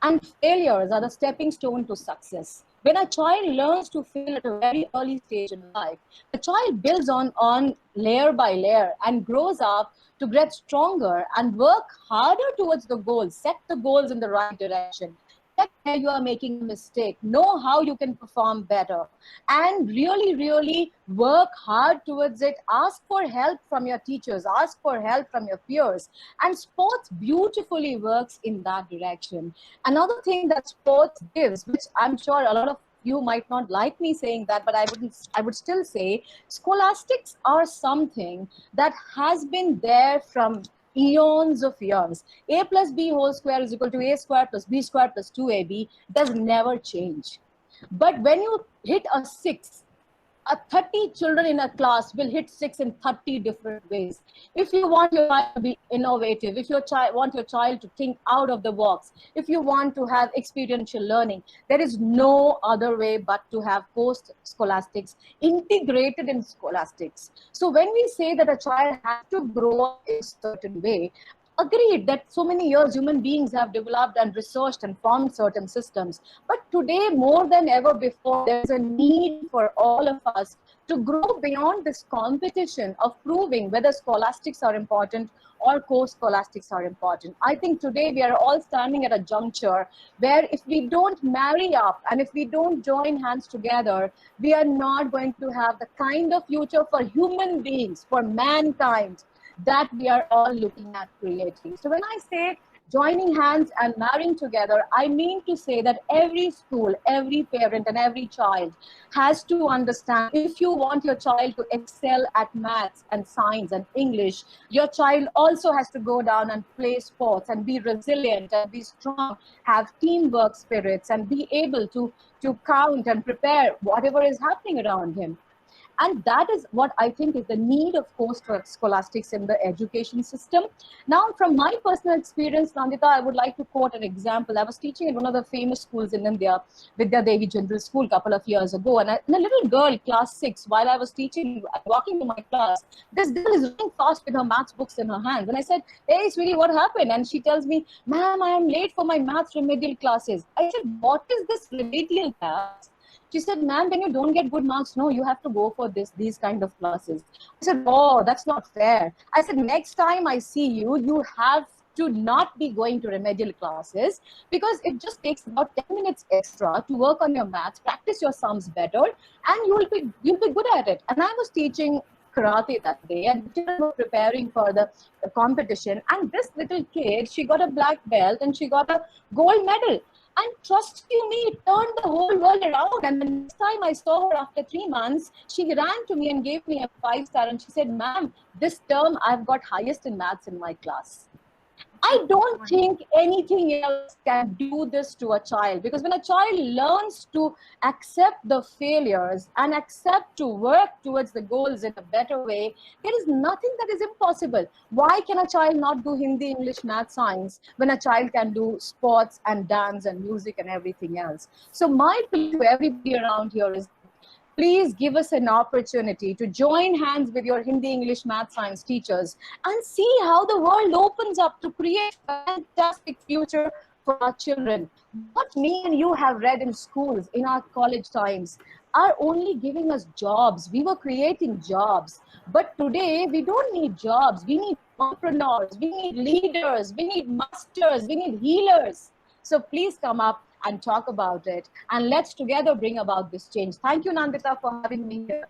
And failures are the stepping stone to success. When a child learns to fail at a very early stage in life, the child builds on layer by layer and grows up to get stronger and work harder towards the goals, set the goals in the right direction. Check where you are making a mistake, know how you can perform better, and really, really work hard towards it. Ask for help from your teachers, ask for help from your peers, and sports beautifully works in that direction. Another thing that sports gives, which I'm sure a lot of you might not like me saying that, but I would still say scholastics are something that has been there from eons of years. A plus B whole square is equal to A square plus B square plus 2AB does never change. But when you hit a 6, 30 children in a class will hit 6 in 30 different ways. If you want your child to be innovative, if you want your child to think out of the box, if you want to have experiential learning, there is no other way but to have co-scholastics integrated in scholastics. So when we say that a child has to grow up in a certain way, agreed that so many years human beings have developed and researched and formed certain systems. But today, more than ever before, there's a need for all of us to grow beyond this competition of proving whether scholastics are important or co-scholastics are important. I think today we are all standing at a juncture where if we don't marry up and if we don't join hands together, we are not going to have the kind of future for human beings, for mankind, that we are all looking at creating. So when I say joining hands and marrying together, I mean to say that every school, every parent and every child has to understand, if you want your child to excel at maths and science and English, your child also has to go down and play sports and be resilient and be strong, have teamwork spirits and be able to count and prepare whatever is happening around him. And that is what I think is the need of co-scholastics in the education system. Now, from my personal experience, Nandita, I would like to quote an example. I was teaching in one of the famous schools in India, Vidya Devi General School, a couple of years ago. And a little girl, class 6, while I was teaching, walking to my class, this girl is running fast with her maths books in her hands. And I said, "Hey, sweetie, what happened?" And she tells me, "Ma'am, I am late for my maths remedial classes." I said, "What is this remedial class?" She said, "Ma'am, when you don't get good marks, no, you have to go for these kind of classes." I said, "Oh, that's not fair." I said, "Next time I see you, you have to not be going to remedial classes, because it just takes about 10 minutes extra to work on your maths, practice your sums better, and you'll be good at it." And I was teaching karate that day, and the children were preparing for the competition. And this little kid, she got a black belt and she got a gold medal. And trust you me, it turned the whole world around. And the next time I saw her after 3 months, she ran to me and gave me a 5-star. And she said, "Ma'am, this term I've got highest in maths in my class." I don't think anything else can do this to a child, because when a child learns to accept the failures and accept to work towards the goals in a better way, there is nothing that is impossible. Why can a child not do Hindi, English, math, science when a child can do sports and dance and music and everything else? So my plea to everybody around here is, please give us an opportunity to join hands with your Hindi, English, math, science teachers and see how the world opens up to create a fantastic future for our children. What me and you have read in schools in our college times are only giving us jobs. We were creating jobs. But today, we don't need jobs. We need entrepreneurs. We need leaders. We need masters. We need healers. So please come up and talk about it, and let's together bring about this change. Thank you, Nandita, for having me here.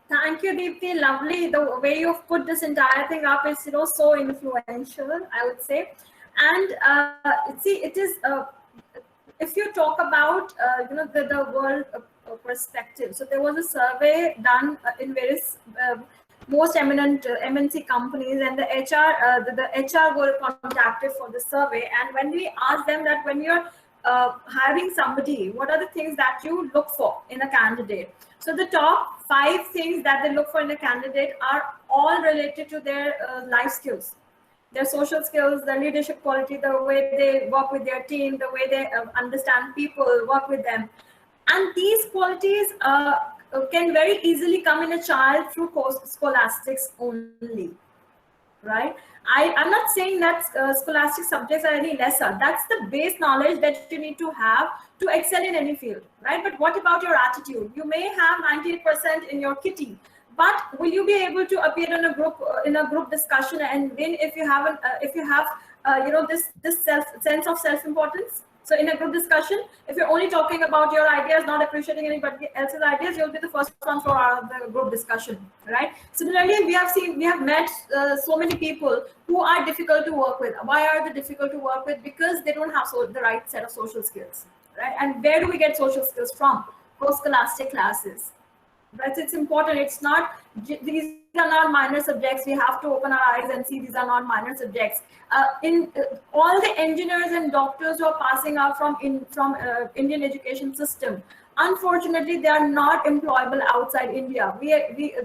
Thank you, Dipti. Lovely. The way you've put this entire thing up is, so influential, I would say. And see, it is, if you talk about, the world perspective. So there was a survey done in various most eminent MNC companies, and the HR were contacted for the survey. And when we asked them that when you're hiring somebody, what are the things that you look for in a candidate? So the top 5 things that they look for in a candidate are all related to their life skills. their social skills, their leadership quality, the way they work with their team, the way they understand people, work with them. And these qualities can very easily come in a child through scholastics only, right? I'm not saying that scholastic subjects are any lesser. That's the base knowledge that you need to have to excel in any field, right? But what about your attitude? You may have 98% in your kitty, but will you be able to appear in a group discussion and win if you have this sense of self-importance? So in a group discussion, if you're only talking about your ideas, not appreciating anybody else's ideas, you'll be the first one for the group discussion, right? Similarly, we have met so many people who are difficult to work with. Why are they difficult to work with? Because they don't have the right set of social skills, right? And where do we get social skills from? Co-scholastic classes. Right? It's important. It's not, these are not minor subjects. We have to open our eyes and see these are not minor subjects. All the engineers and doctors who are passing out from Indian education system, unfortunately, they are not employable outside India.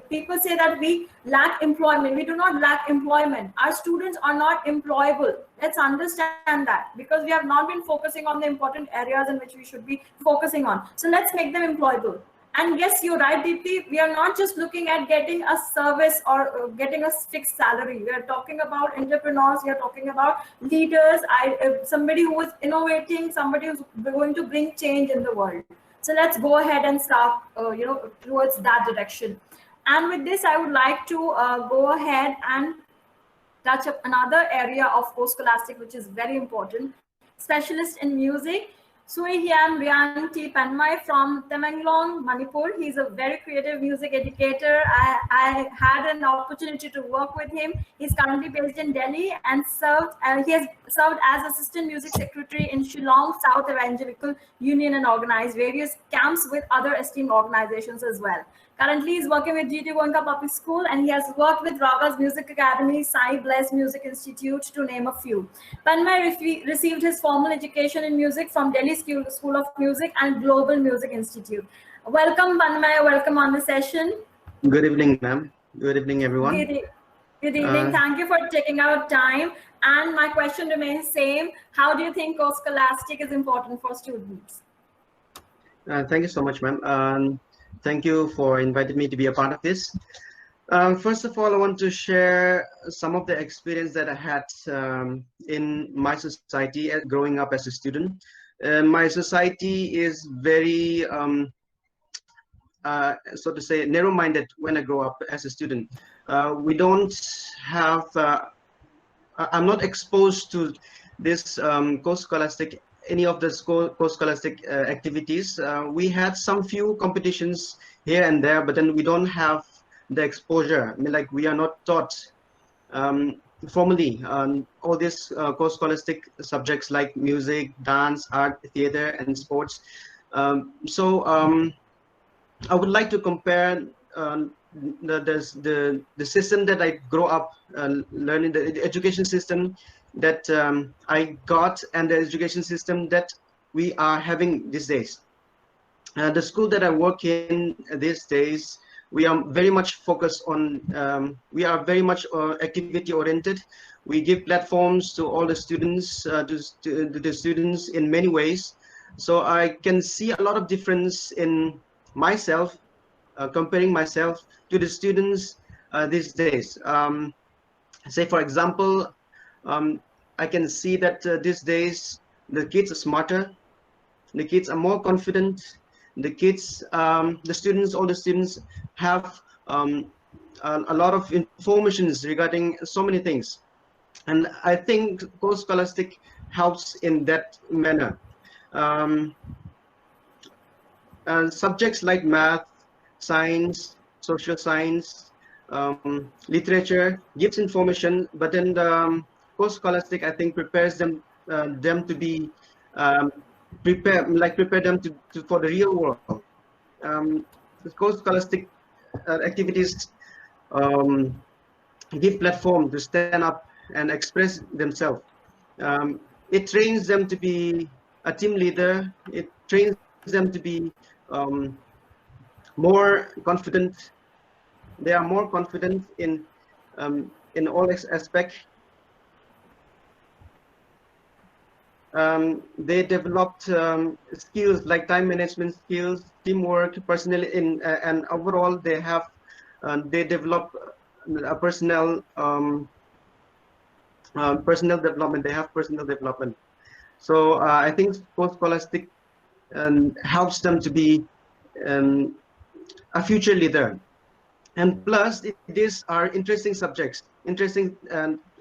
People say that we lack employment. We do not lack employment. Our students are not employable. Let's understand that, because we have not been focusing on the important areas in which we should be focusing on. So let's make them employable. And yes, you're right, Dipti. We are not just looking at getting a service or getting a fixed salary. We are talking about entrepreneurs. We are talking about leaders. Somebody who is innovating, somebody who's going to bring change in the world. So let's go ahead and start, towards that direction. And with this, I would like to go ahead and touch up another area of co-scholastic, which is very important. Specialist in music. Suaihiamriang Panmei from Tamenglong, Manipur. He's a very creative music educator. I had an opportunity to work with him. He's currently based in Delhi and he has served as Assistant Music Secretary in Shillong South Evangelical Union and organized various camps with other esteemed organizations as well. Currently, he's working with GT Goenka Public School, and he has worked with Raga's Music Academy, Sai Bless Music Institute, to name a few. Panmei received his formal education in music from Delhi School of Music and Global Music Institute. Welcome, Panmei. Welcome on the session. Good evening, ma'am. Good evening, everyone. Good evening. Thank you for taking out time. And my question remains same. How do you think co-scholastic is important for students? Thank you so much, ma'am. Thank you for inviting me to be a part of this. First of all, I want to share some of the experience that I had in my society growing up as a student. My society is very, so to say, narrow-minded when I grow up as a student. We don't have, I'm not exposed to this co-scholastic, any of the co-scholastic activities. We had some few competitions here and there, but then we don't have the exposure. I mean, like, we are not taught formally all these co-scholastic subjects like music, dance, art, theater, and sports. So I would like to compare the system that I grew up learning, the education system that I got, and the education system that we are having these days. The school that I work in these days, we are very much focused on, we are very much activity oriented. We give platforms to all the students, to the students in many ways. So I can see a lot of difference in myself, comparing myself to the students these days. Say, for example, I can see that these days the kids are smarter, the kids are more confident, the kids, the students, all the students have a lot of information regarding so many things. And I think co-scholastic helps in that manner. Subjects like math, science, social science, literature gives information, but then the co-scholastic, I think, prepares them to be prepare them for the real world. The co-scholastic activities give platform to stand up and express themselves. It trains them to be a team leader. It trains them to be more confident. They are more confident in all aspects. They developed skills like time management skills, teamwork, personal and overall they develop a personal development. They have personal development. So I think co-scholastic helps them to be a future leader. And plus, these are interesting subjects, interesting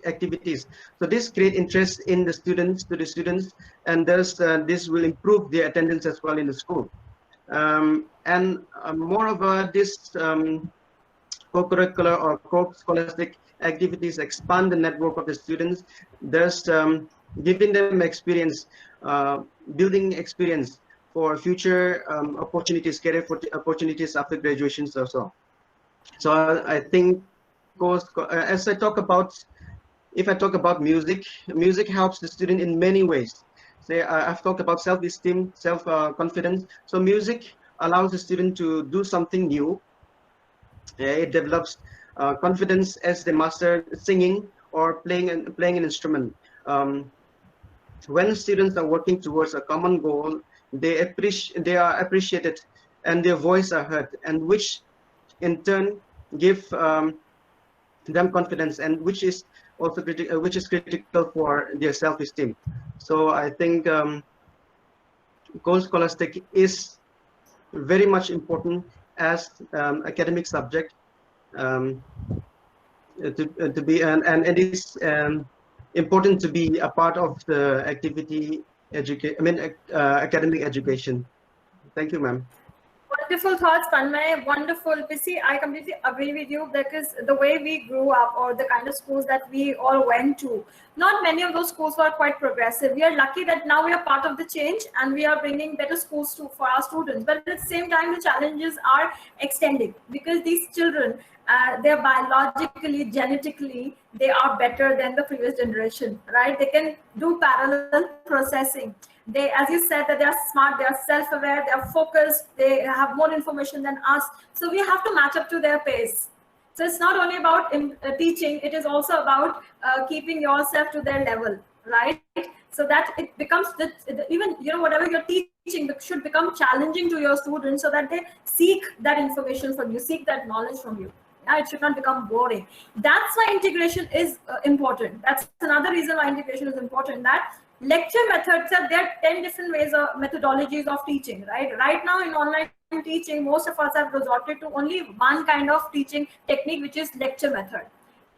activities. So this create interest in the students, and thus this will improve their attendance as well in the school. Moreover, this co-curricular or co-scholastic activities expand the network of the students, thus giving them experience, building experience for future opportunities, career opportunities after graduations also. So I think, as I talk about, if I talk about music, music helps the student in many ways. Say I've talked about self-esteem, self-confidence. So music allows the student to do something new. It develops confidence as they master singing or playing an instrument. When students are working towards a common goal, they are appreciated and their voice are heard, and which in turn give them confidence, and which is also critical for their self-esteem. So I think co-scholastic is very much important as academic subject to be, and it is important to be a part of the academic education. Thank you, ma'am. Wonderful thoughts, Panmei. Wonderful. See, I completely agree with you, because the way we grew up, or the kind of schools that we all went to, not many of those schools were quite progressive. We are lucky that now we are part of the change and we are bringing better schools for our students. But at the same time, the challenges are extending, because these children, they're biologically, genetically, they are better than the previous generation, right? They can do parallel processing. They, as you said, that they are smart, they are self-aware, they are focused, they have more information than us. So we have to match up to their pace. So it's not only about teaching, it is also about keeping yourself to their level, right? So that it becomes, even, whatever you're teaching should become challenging to your students, so that they seek that information from you, seek that knowledge from you. Yeah, it should not become boring. That's why integration is important. That's another reason why integration is important, that lecture methods, there are 10 different ways of methodologies of teaching, right? Right now in online teaching, most of us have resorted to only one kind of teaching technique, which is lecture method.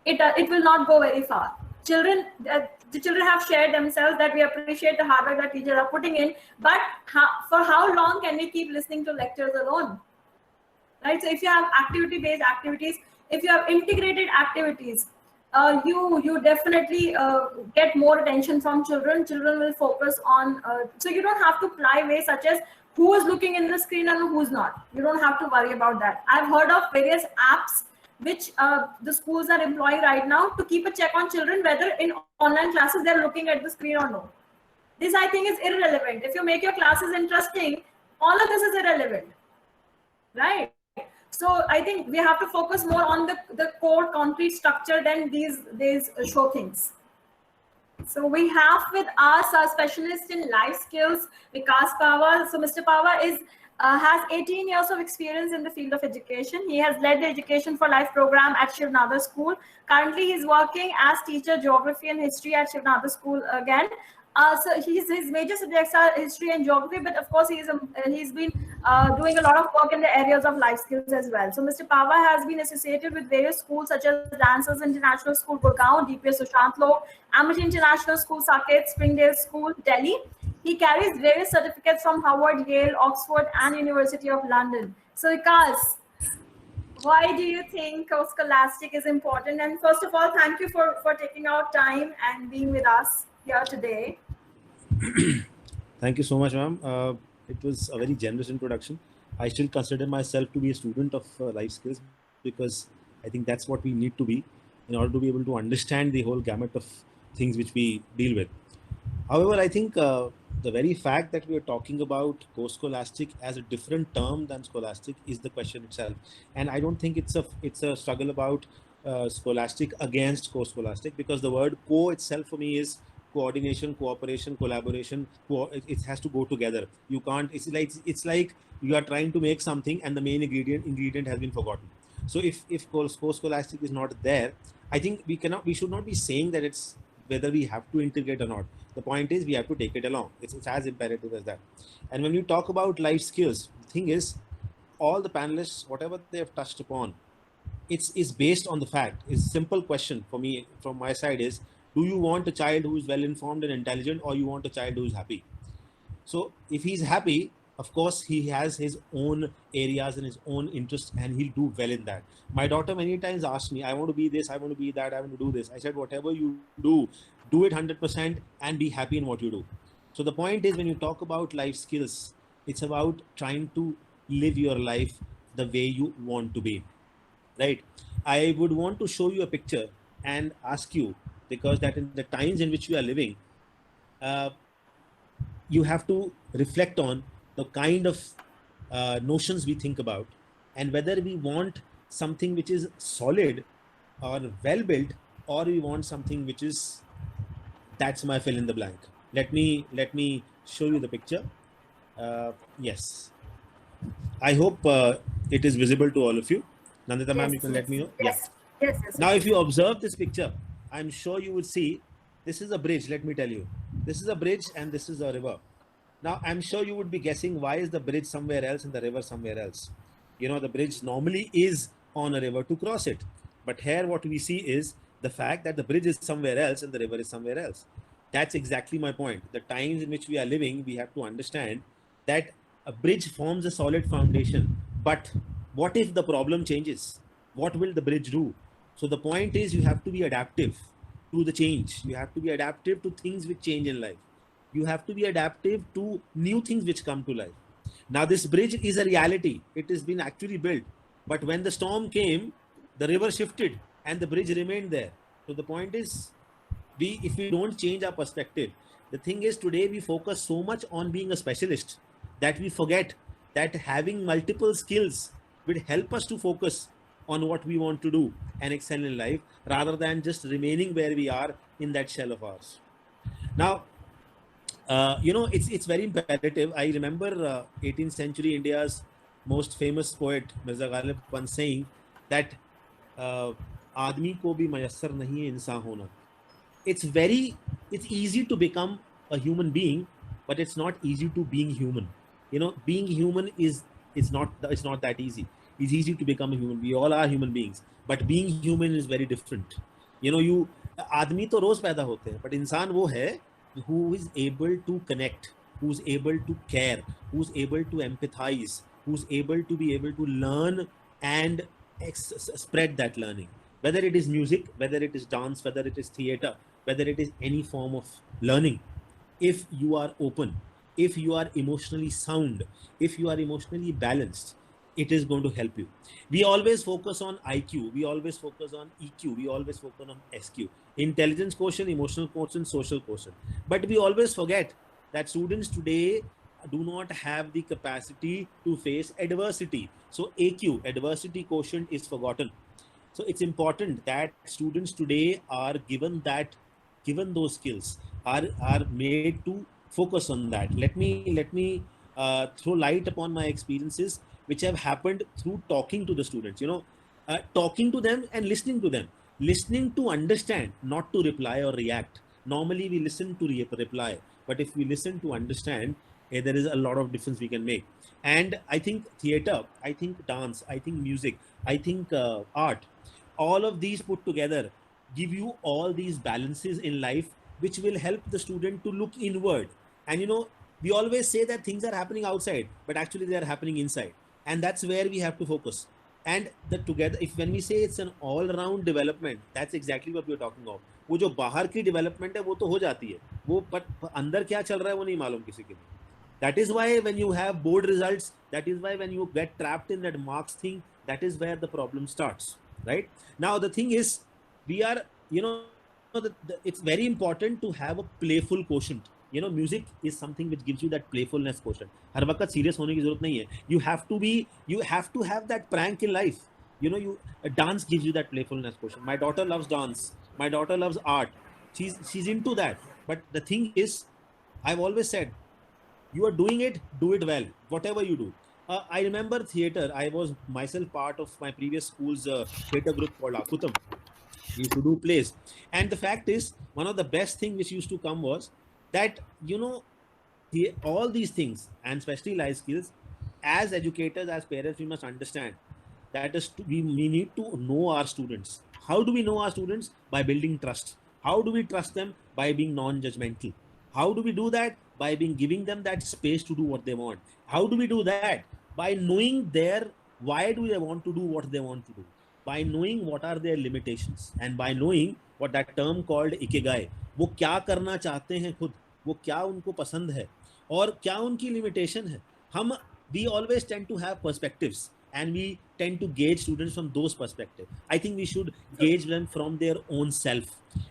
It will not go very far. The children have shared themselves that we appreciate the hard work that teachers are putting in, but for how long can we keep listening to lectures alone? Right? So if you have activity-based activities, if you have integrated activities, you definitely get more attention from children. Children will focus on, so you don't have to ply ways such as who is looking in the screen and who's not. You don't have to worry about that. I've heard of various apps which the schools are employing right now to keep a check on children whether in online classes they're looking at the screen or no. This, I think, is irrelevant. If you make your classes interesting, all of this is irrelevant, right? So I think we have to focus more on the core concrete structure than these show things. So we have with us a specialist in life skills, Vikas Pahwa. So Mr. Pahwa has 18 years of experience in the field of education. He has led the Education for Life program at Shrivastava School. Currently, he's working as teacher geography and history at Shrivastava School again. So his major subjects are history and geography, but of course he's been doing a lot of work in the areas of life skills as well. So Mr. Pahwa has been associated with various schools such as Dancers International School, Gurgaon, DPS Sushantlo, Amity International School, Saket, Springdale School, Delhi. He carries various certificates from Harvard, Yale, Oxford, and University of London. So Vikas, why do you think co-scholastic is important? And first of all, thank you for taking out time and being with us here today. Thank you so much, ma'am. It was a very generous introduction. I still consider myself to be a student of life skills, because I think that's what we need to be in order to be able to understand the whole gamut of things which we deal with. However, I think the very fact that we are talking about co-scholastic as a different term than scholastic is the question itself. And I don't think it's a struggle about scholastic against co-scholastic, because the word co itself for me is coordination, cooperation, collaboration. It has to go together. You can't. It's like you are trying to make something and the main ingredient has been forgotten. So if co-scholastic is not there, I think we should not be saying that it's whether we have to integrate or not. The point is we have to take it along. It's as imperative as that. And when you talk about life skills, the thing is, all the panelists, whatever they have touched upon, it's based on the fact. It's a simple question for me from my side is, do you want a child who is well informed and intelligent, or you want a child who is happy? So if he's happy, of course, he has his own areas and his own interests, and he'll do well in that. My daughter many times asked me, I want to be this, I want to be that, I want to do this. I said, whatever you do it 100% and be happy in what you do. So the point is, when you talk about life skills, it's about trying to live your life the way you want to be, right? I would want to show you a picture and ask you, because that in the times in which we are living, you have to reflect on the kind of notions we think about, and whether we want something which is solid or well built, or we want something which is, that's my fill in the blank. Let me show you the picture. Yes, I hope it is visible to all of you. Nandita ma'am, you can let me know. Yes. Yeah. Yes. Now, if you observe this picture, I'm sure you would see this is a bridge. Let me tell you, this is a bridge and this is a river. Now, I'm sure you would be guessing, why is the bridge somewhere else and the river somewhere else? You know, the bridge normally is on a river to cross it. But here what we see is the fact that the bridge is somewhere else and the river is somewhere else. That's exactly my point. The times in which we are living, we have to understand that a bridge forms a solid foundation. But what if the problem changes? What will the bridge do? So the point is, you have to be adaptive to the change. You have to be adaptive to things which change in life. You have to be adaptive to new things which come to life. Now, this bridge is a reality. It has been actually built. But when the storm came, the river shifted and the bridge remained there. So the point is, if we don't change our perspective, the thing is, today we focus so much on being a specialist that we forget that having multiple skills will help us to focus on what we want to do and excel in life, rather than just remaining where we are in that shell of ours. Now, it's very imperative. I remember 18th century India's most famous poet, Mirza Ghalib, once saying that आदमी को भी मयस्सर नहीं है इंसान होना. It's easy to become a human being, but it's not easy to being human. You know, being human is not that easy. It's easy to become a human. We all are human beings, but being human is very different. You know, आदमी तो रोज पैदा होते हैं, but इंसान वो है who is able to connect, who's able to care, who's able to empathize, who's able to learn and spread that learning. Whether it is music, whether it is dance, whether it is theater, whether it is any form of learning, if you are open, if you are emotionally sound, if you are emotionally balanced, it is going to help you. We always focus on IQ, we always focus on EQ, we always focus on SQ, intelligence quotient, emotional quotient, social quotient. But we always forget that students today do not have the capacity to face adversity. So AQ, adversity quotient, is forgotten. So it's important that students today are given those skills, are made to focus on that. Let me throw light upon my experiences which have happened through talking to the students, talking to them and listening to them. Listening to understand, not to reply or react. Normally we listen to reply, but if we listen to understand, there is a lot of difference we can make. And I think theater, I think dance, I think music, I think art, all of these put together give you all these balances in life, which will help the student to look inward. And we always say that things are happening outside, but actually they are happening inside. And that's where we have to focus. And when we say it's an all-round development, that's exactly what we're talking about. वो जो बाहर की development है वो तो हो जाती है, वो पर अंदर क्या चल रहा है वो नहीं मालूम किसी के लिए. That is why when you have board results, that is why when you get trapped in that marks thing, that is where the problem starts, right? Now the thing is, we are, it's very important to have a playful quotient. Music is something which gives you that playfulness quotient. हर वक्त serious होने की जरूरत नहीं है. You have to have that prank in life. Dance gives you that playfulness quotient. My daughter loves dance. My daughter loves art. She's into that. But the thing is, I've always said, you are doing it, do it well, whatever you do. I remember theater. I was myself part of my previous school's theater group called Akutam. We used to do plays. And the fact is, one of the best things which used to come was that, all these things, and especially life skills, as educators, as parents, we must understand that we need to know our students. How do we know our students? By building trust. How do we trust them? By being non-judgmental. How do we do that? By giving them that space to do what they want. How do we do that? By knowing why do they want to do what they want to do, by knowing what are their limitations, and by knowing what that term called ikigai, वो क्या करना चाहते हैं खुद, वो क्या उनको पसंद है और क्या उनकी limitation है. We always tend to have perspectives, and we tend to gauge students from those perspectives. I think we should gauge them from their own self.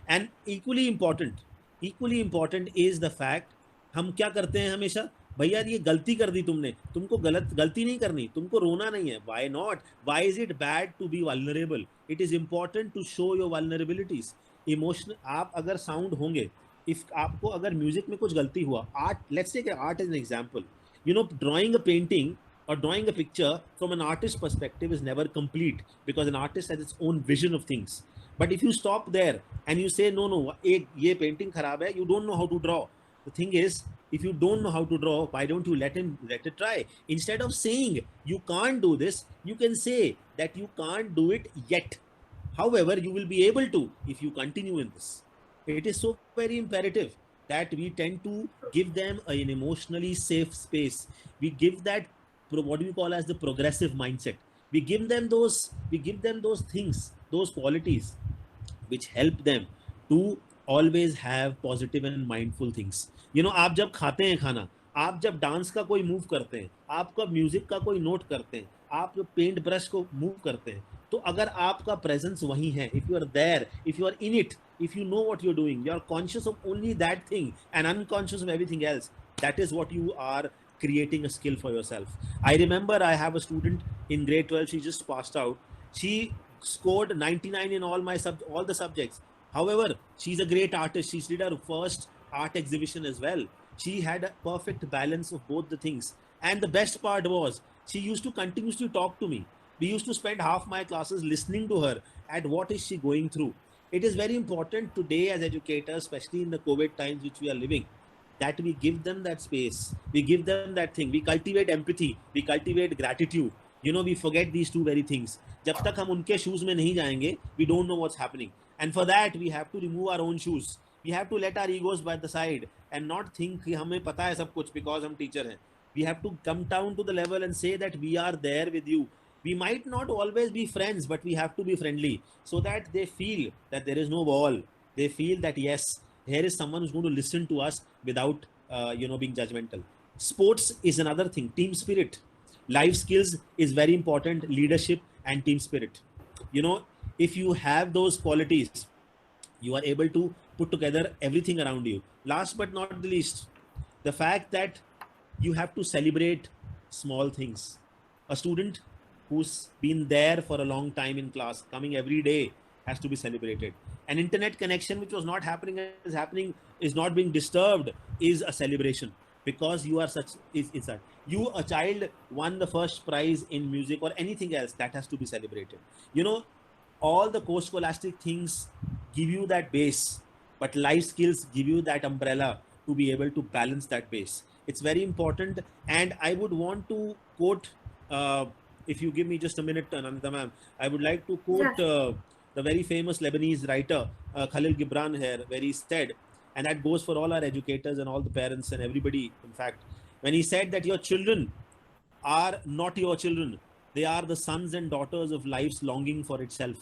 And equally important is the fact, हम क्या करते हैं हमेशा, भैया ये गलती कर दी तुमने, तुमको गलती नहीं करनी, तुमको रोना नहीं है. Why not? Why is it bad to be vulnerable? It is important to show your vulnerabilities. Emotional, आप अगर sound होंगे, if आपको अगर music में कुछ गलती हुआ, art, let's take art as an example. Drawing a painting or drawing a picture from an artist's perspective is never complete, because an artist has its own vision of things. But if you stop there and you say, no, ye painting kharab hai, you don't know how to draw. The thing is, if you don't know how to draw, why don't you let it try? Instead of saying you can't do this, you can say that you can't do it yet. However, you will be able to if you continue in this. It is so very imperative that we tend to give them an emotionally safe space. We give that what we call as the progressive mindset. We give them those things, those qualities which help them to always have positive and mindful things. आप जब खाते हैं खाना, आप जब dance का कोई move करते हैं, आप जब म्यूजिक का कोई नोट करते हैं, आप जब पेंट ब्रश को मूव करते हैं, तो अगर आपका प्रेजेंस वहीं है, if you are there, if you are in it, if you know what you're doing, you are conscious of only that thing and unconscious of everything else, that is what you are creating a skill for yourself. I remember I have a student in grade 12, she just passed out. She scored 99 in all the subjects. However, she's a great artist. She did her first art exhibition as well. She had a perfect balance of both the things. And the best part was, she used to continuously talk to me. We used to spend half my classes listening to her at what is she going through. It is very important today as educators, especially in the COVID times which we are living, that we give them that space. We give them that thing. We cultivate empathy. We cultivate gratitude. We forget these two very things. जब तक हम उनके shoes में नहीं जाएंगे, we don't know what's happening. And for that, we have to remove our own shoes. We have to let our egos by the side and not think कि हमें पता है सब कुछ because हम teacher हैं. We have to come down to the level and say that we are there with you. We might not always be friends, but we have to be friendly so that they feel that there is no wall. They feel that yes, here is someone who's going to listen to us without being judgmental. Sports is another thing. Team spirit. Life skills is very important. Leadership and team spirit. If you have those qualities, you are able to put together everything around you. Last but not the least, the fact that you have to celebrate small things. A student who's been there for a long time in class, coming every day, has to be celebrated. An internet connection which was not happening is not being disturbed is a celebration, because you are a child won the first prize in music or anything else, that has to be celebrated. All the co-scholastic things give you that base, but life skills give you that umbrella to be able to balance that base. It's very important. And I would want to quote, if you give me just a minute, Nandita ma'am, I would like to quote the very famous Lebanese writer, Khalil Gibran here, where he said, and that goes for all our educators and all the parents and everybody, in fact, when he said that your children are not your children. They are the sons and daughters of life's longing for itself.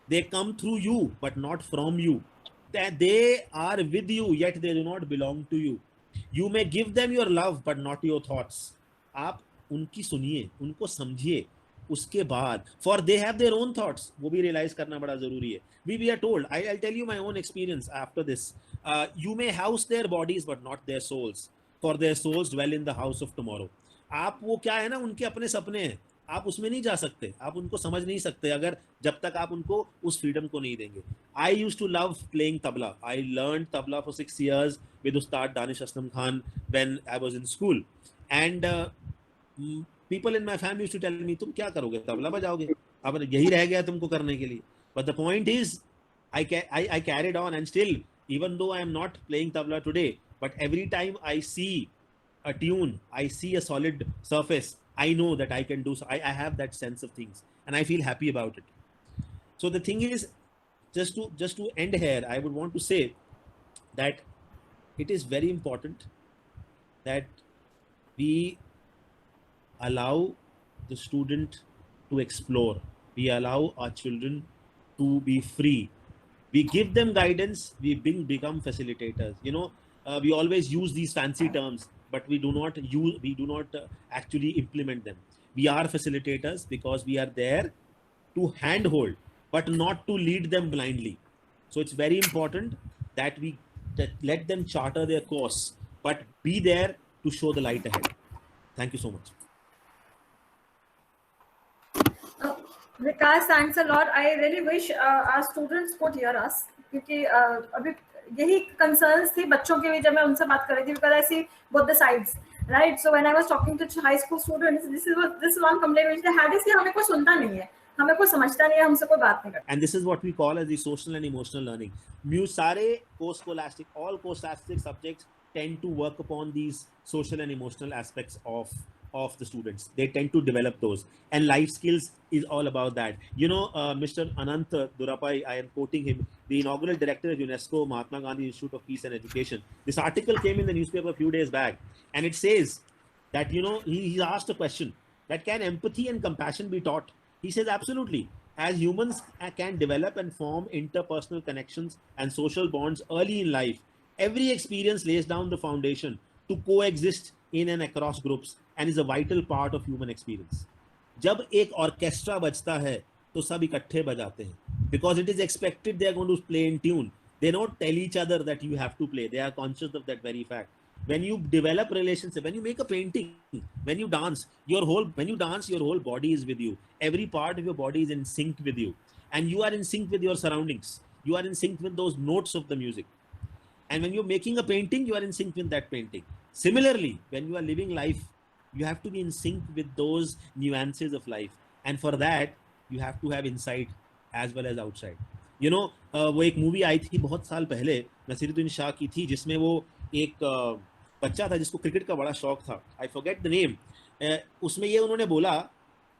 They come through you, but not from you. They are with you, yet they do not belong to you. You may give them your love, but not your thoughts. आप उनकी सुनिए, उनको समझिए, उसके बाद, for they have their own thoughts. वो भी realize करना बड़ा जरूरी है. We are told, I'll tell you my own experience after this. You may house their bodies, but not their souls. For their souls dwell in the house of tomorrow. आप वो क्या है ना, उनके अपने सपने हैं. आप उसमें नहीं जा सकते, आप उनको समझ नहीं सकते अगर जब तक आप उनको उस फ्रीडम को नहीं देंगे. I used to love playing tabla. I learn tabla for 6 years with Ustad Danish Aslam Khan when I was in school. And people in my family used to tell me, तुम क्या करोगे, तबला बजाओगे, अब यही रह गया तुमको करने के लिए. But the point is, I carried on, and still, even though I am not playing tabla today, but every time I see a tune, I see a solid surface, I know that I can do so. I have that sense of things, and I feel happy about it. So the thing is, just to end here, I would want to say that it is very important that we allow the student to explore. We allow our children to be free. We give them guidance. We become facilitators. We always use these fancy terms, but we do not actually implement them. We are facilitators because we are there to handhold, but not to lead them blindly. So it's very important that we let them charter their course, but be there to show the light ahead. Thank you so much. Vikas, thanks a lot. I really wish our students could hear us, क्योंकि अभी यही concerns थी बच्चों के भी जब मैं उनसे बात कर रही थी, because I see both the sides, right? So when I was talking to high school students, this is one complaint which they had is कि हमें कोई सुनता नहीं है, हमें कोई समझता नहीं है, हमसे कोई बात नहीं करता. And this is what we call as the social and emotional learning. सारे co-scholastic, all co-scholastic subjects tend to work upon these social and emotional aspects of the students. They tend to develop those, and life skills is all about that. Mr. Anant Durapai, I am quoting him, the inaugural director of UNESCO Mahatma Gandhi Institute of Peace and Education. This article came in the newspaper a few days back, and it says that he asked a question that can empathy and compassion be taught. He says absolutely. As humans can develop and form interpersonal connections and social bonds early in life, every experience lays down the foundation to coexist in and across groups and is a vital part of human experience. जब एक orchestra बजता है तो सब इकट्ठे बजाते हैं, because it is expected they are going to play in tune. They don't tell each other that you have to play. They are conscious of that very fact. When you develop relationship, when you make a painting, when you dance, your whole body is with you. Every part of your body is in sync with you, and you are in sync with your surroundings. You are in sync with those notes of the music. And when you're making a painting, you are in sync with that painting. Similarly, when you are living life, you have to be in sync with those nuances of life. And for that, you have to have inside as well as outside. वो एक movie आई थी बहुत साल पहले, नसीरुद्दीन शाह की थी, जिसमें वो एक बच्चा था जिसको क्रिकेट का बड़ा शौक था. I forget the name. उसमें ये उन्होंने बोला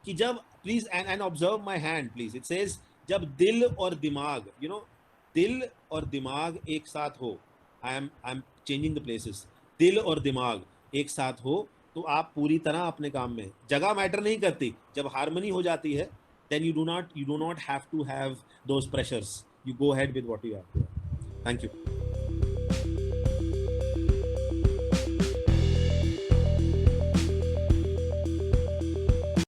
कि जब please and observe my hand please. It says जब दिल और दिमाग, दिल और दिमाग एक साथ हो, I'm changing the places. दिल और दिमाग एक साथ हो तो आप पूरी तरह अपने काम में. जगह मैटर नहीं करती. जब हार्मनी हो जाती है, then you do not have to have those pressures. You go ahead with what you have. Thank you.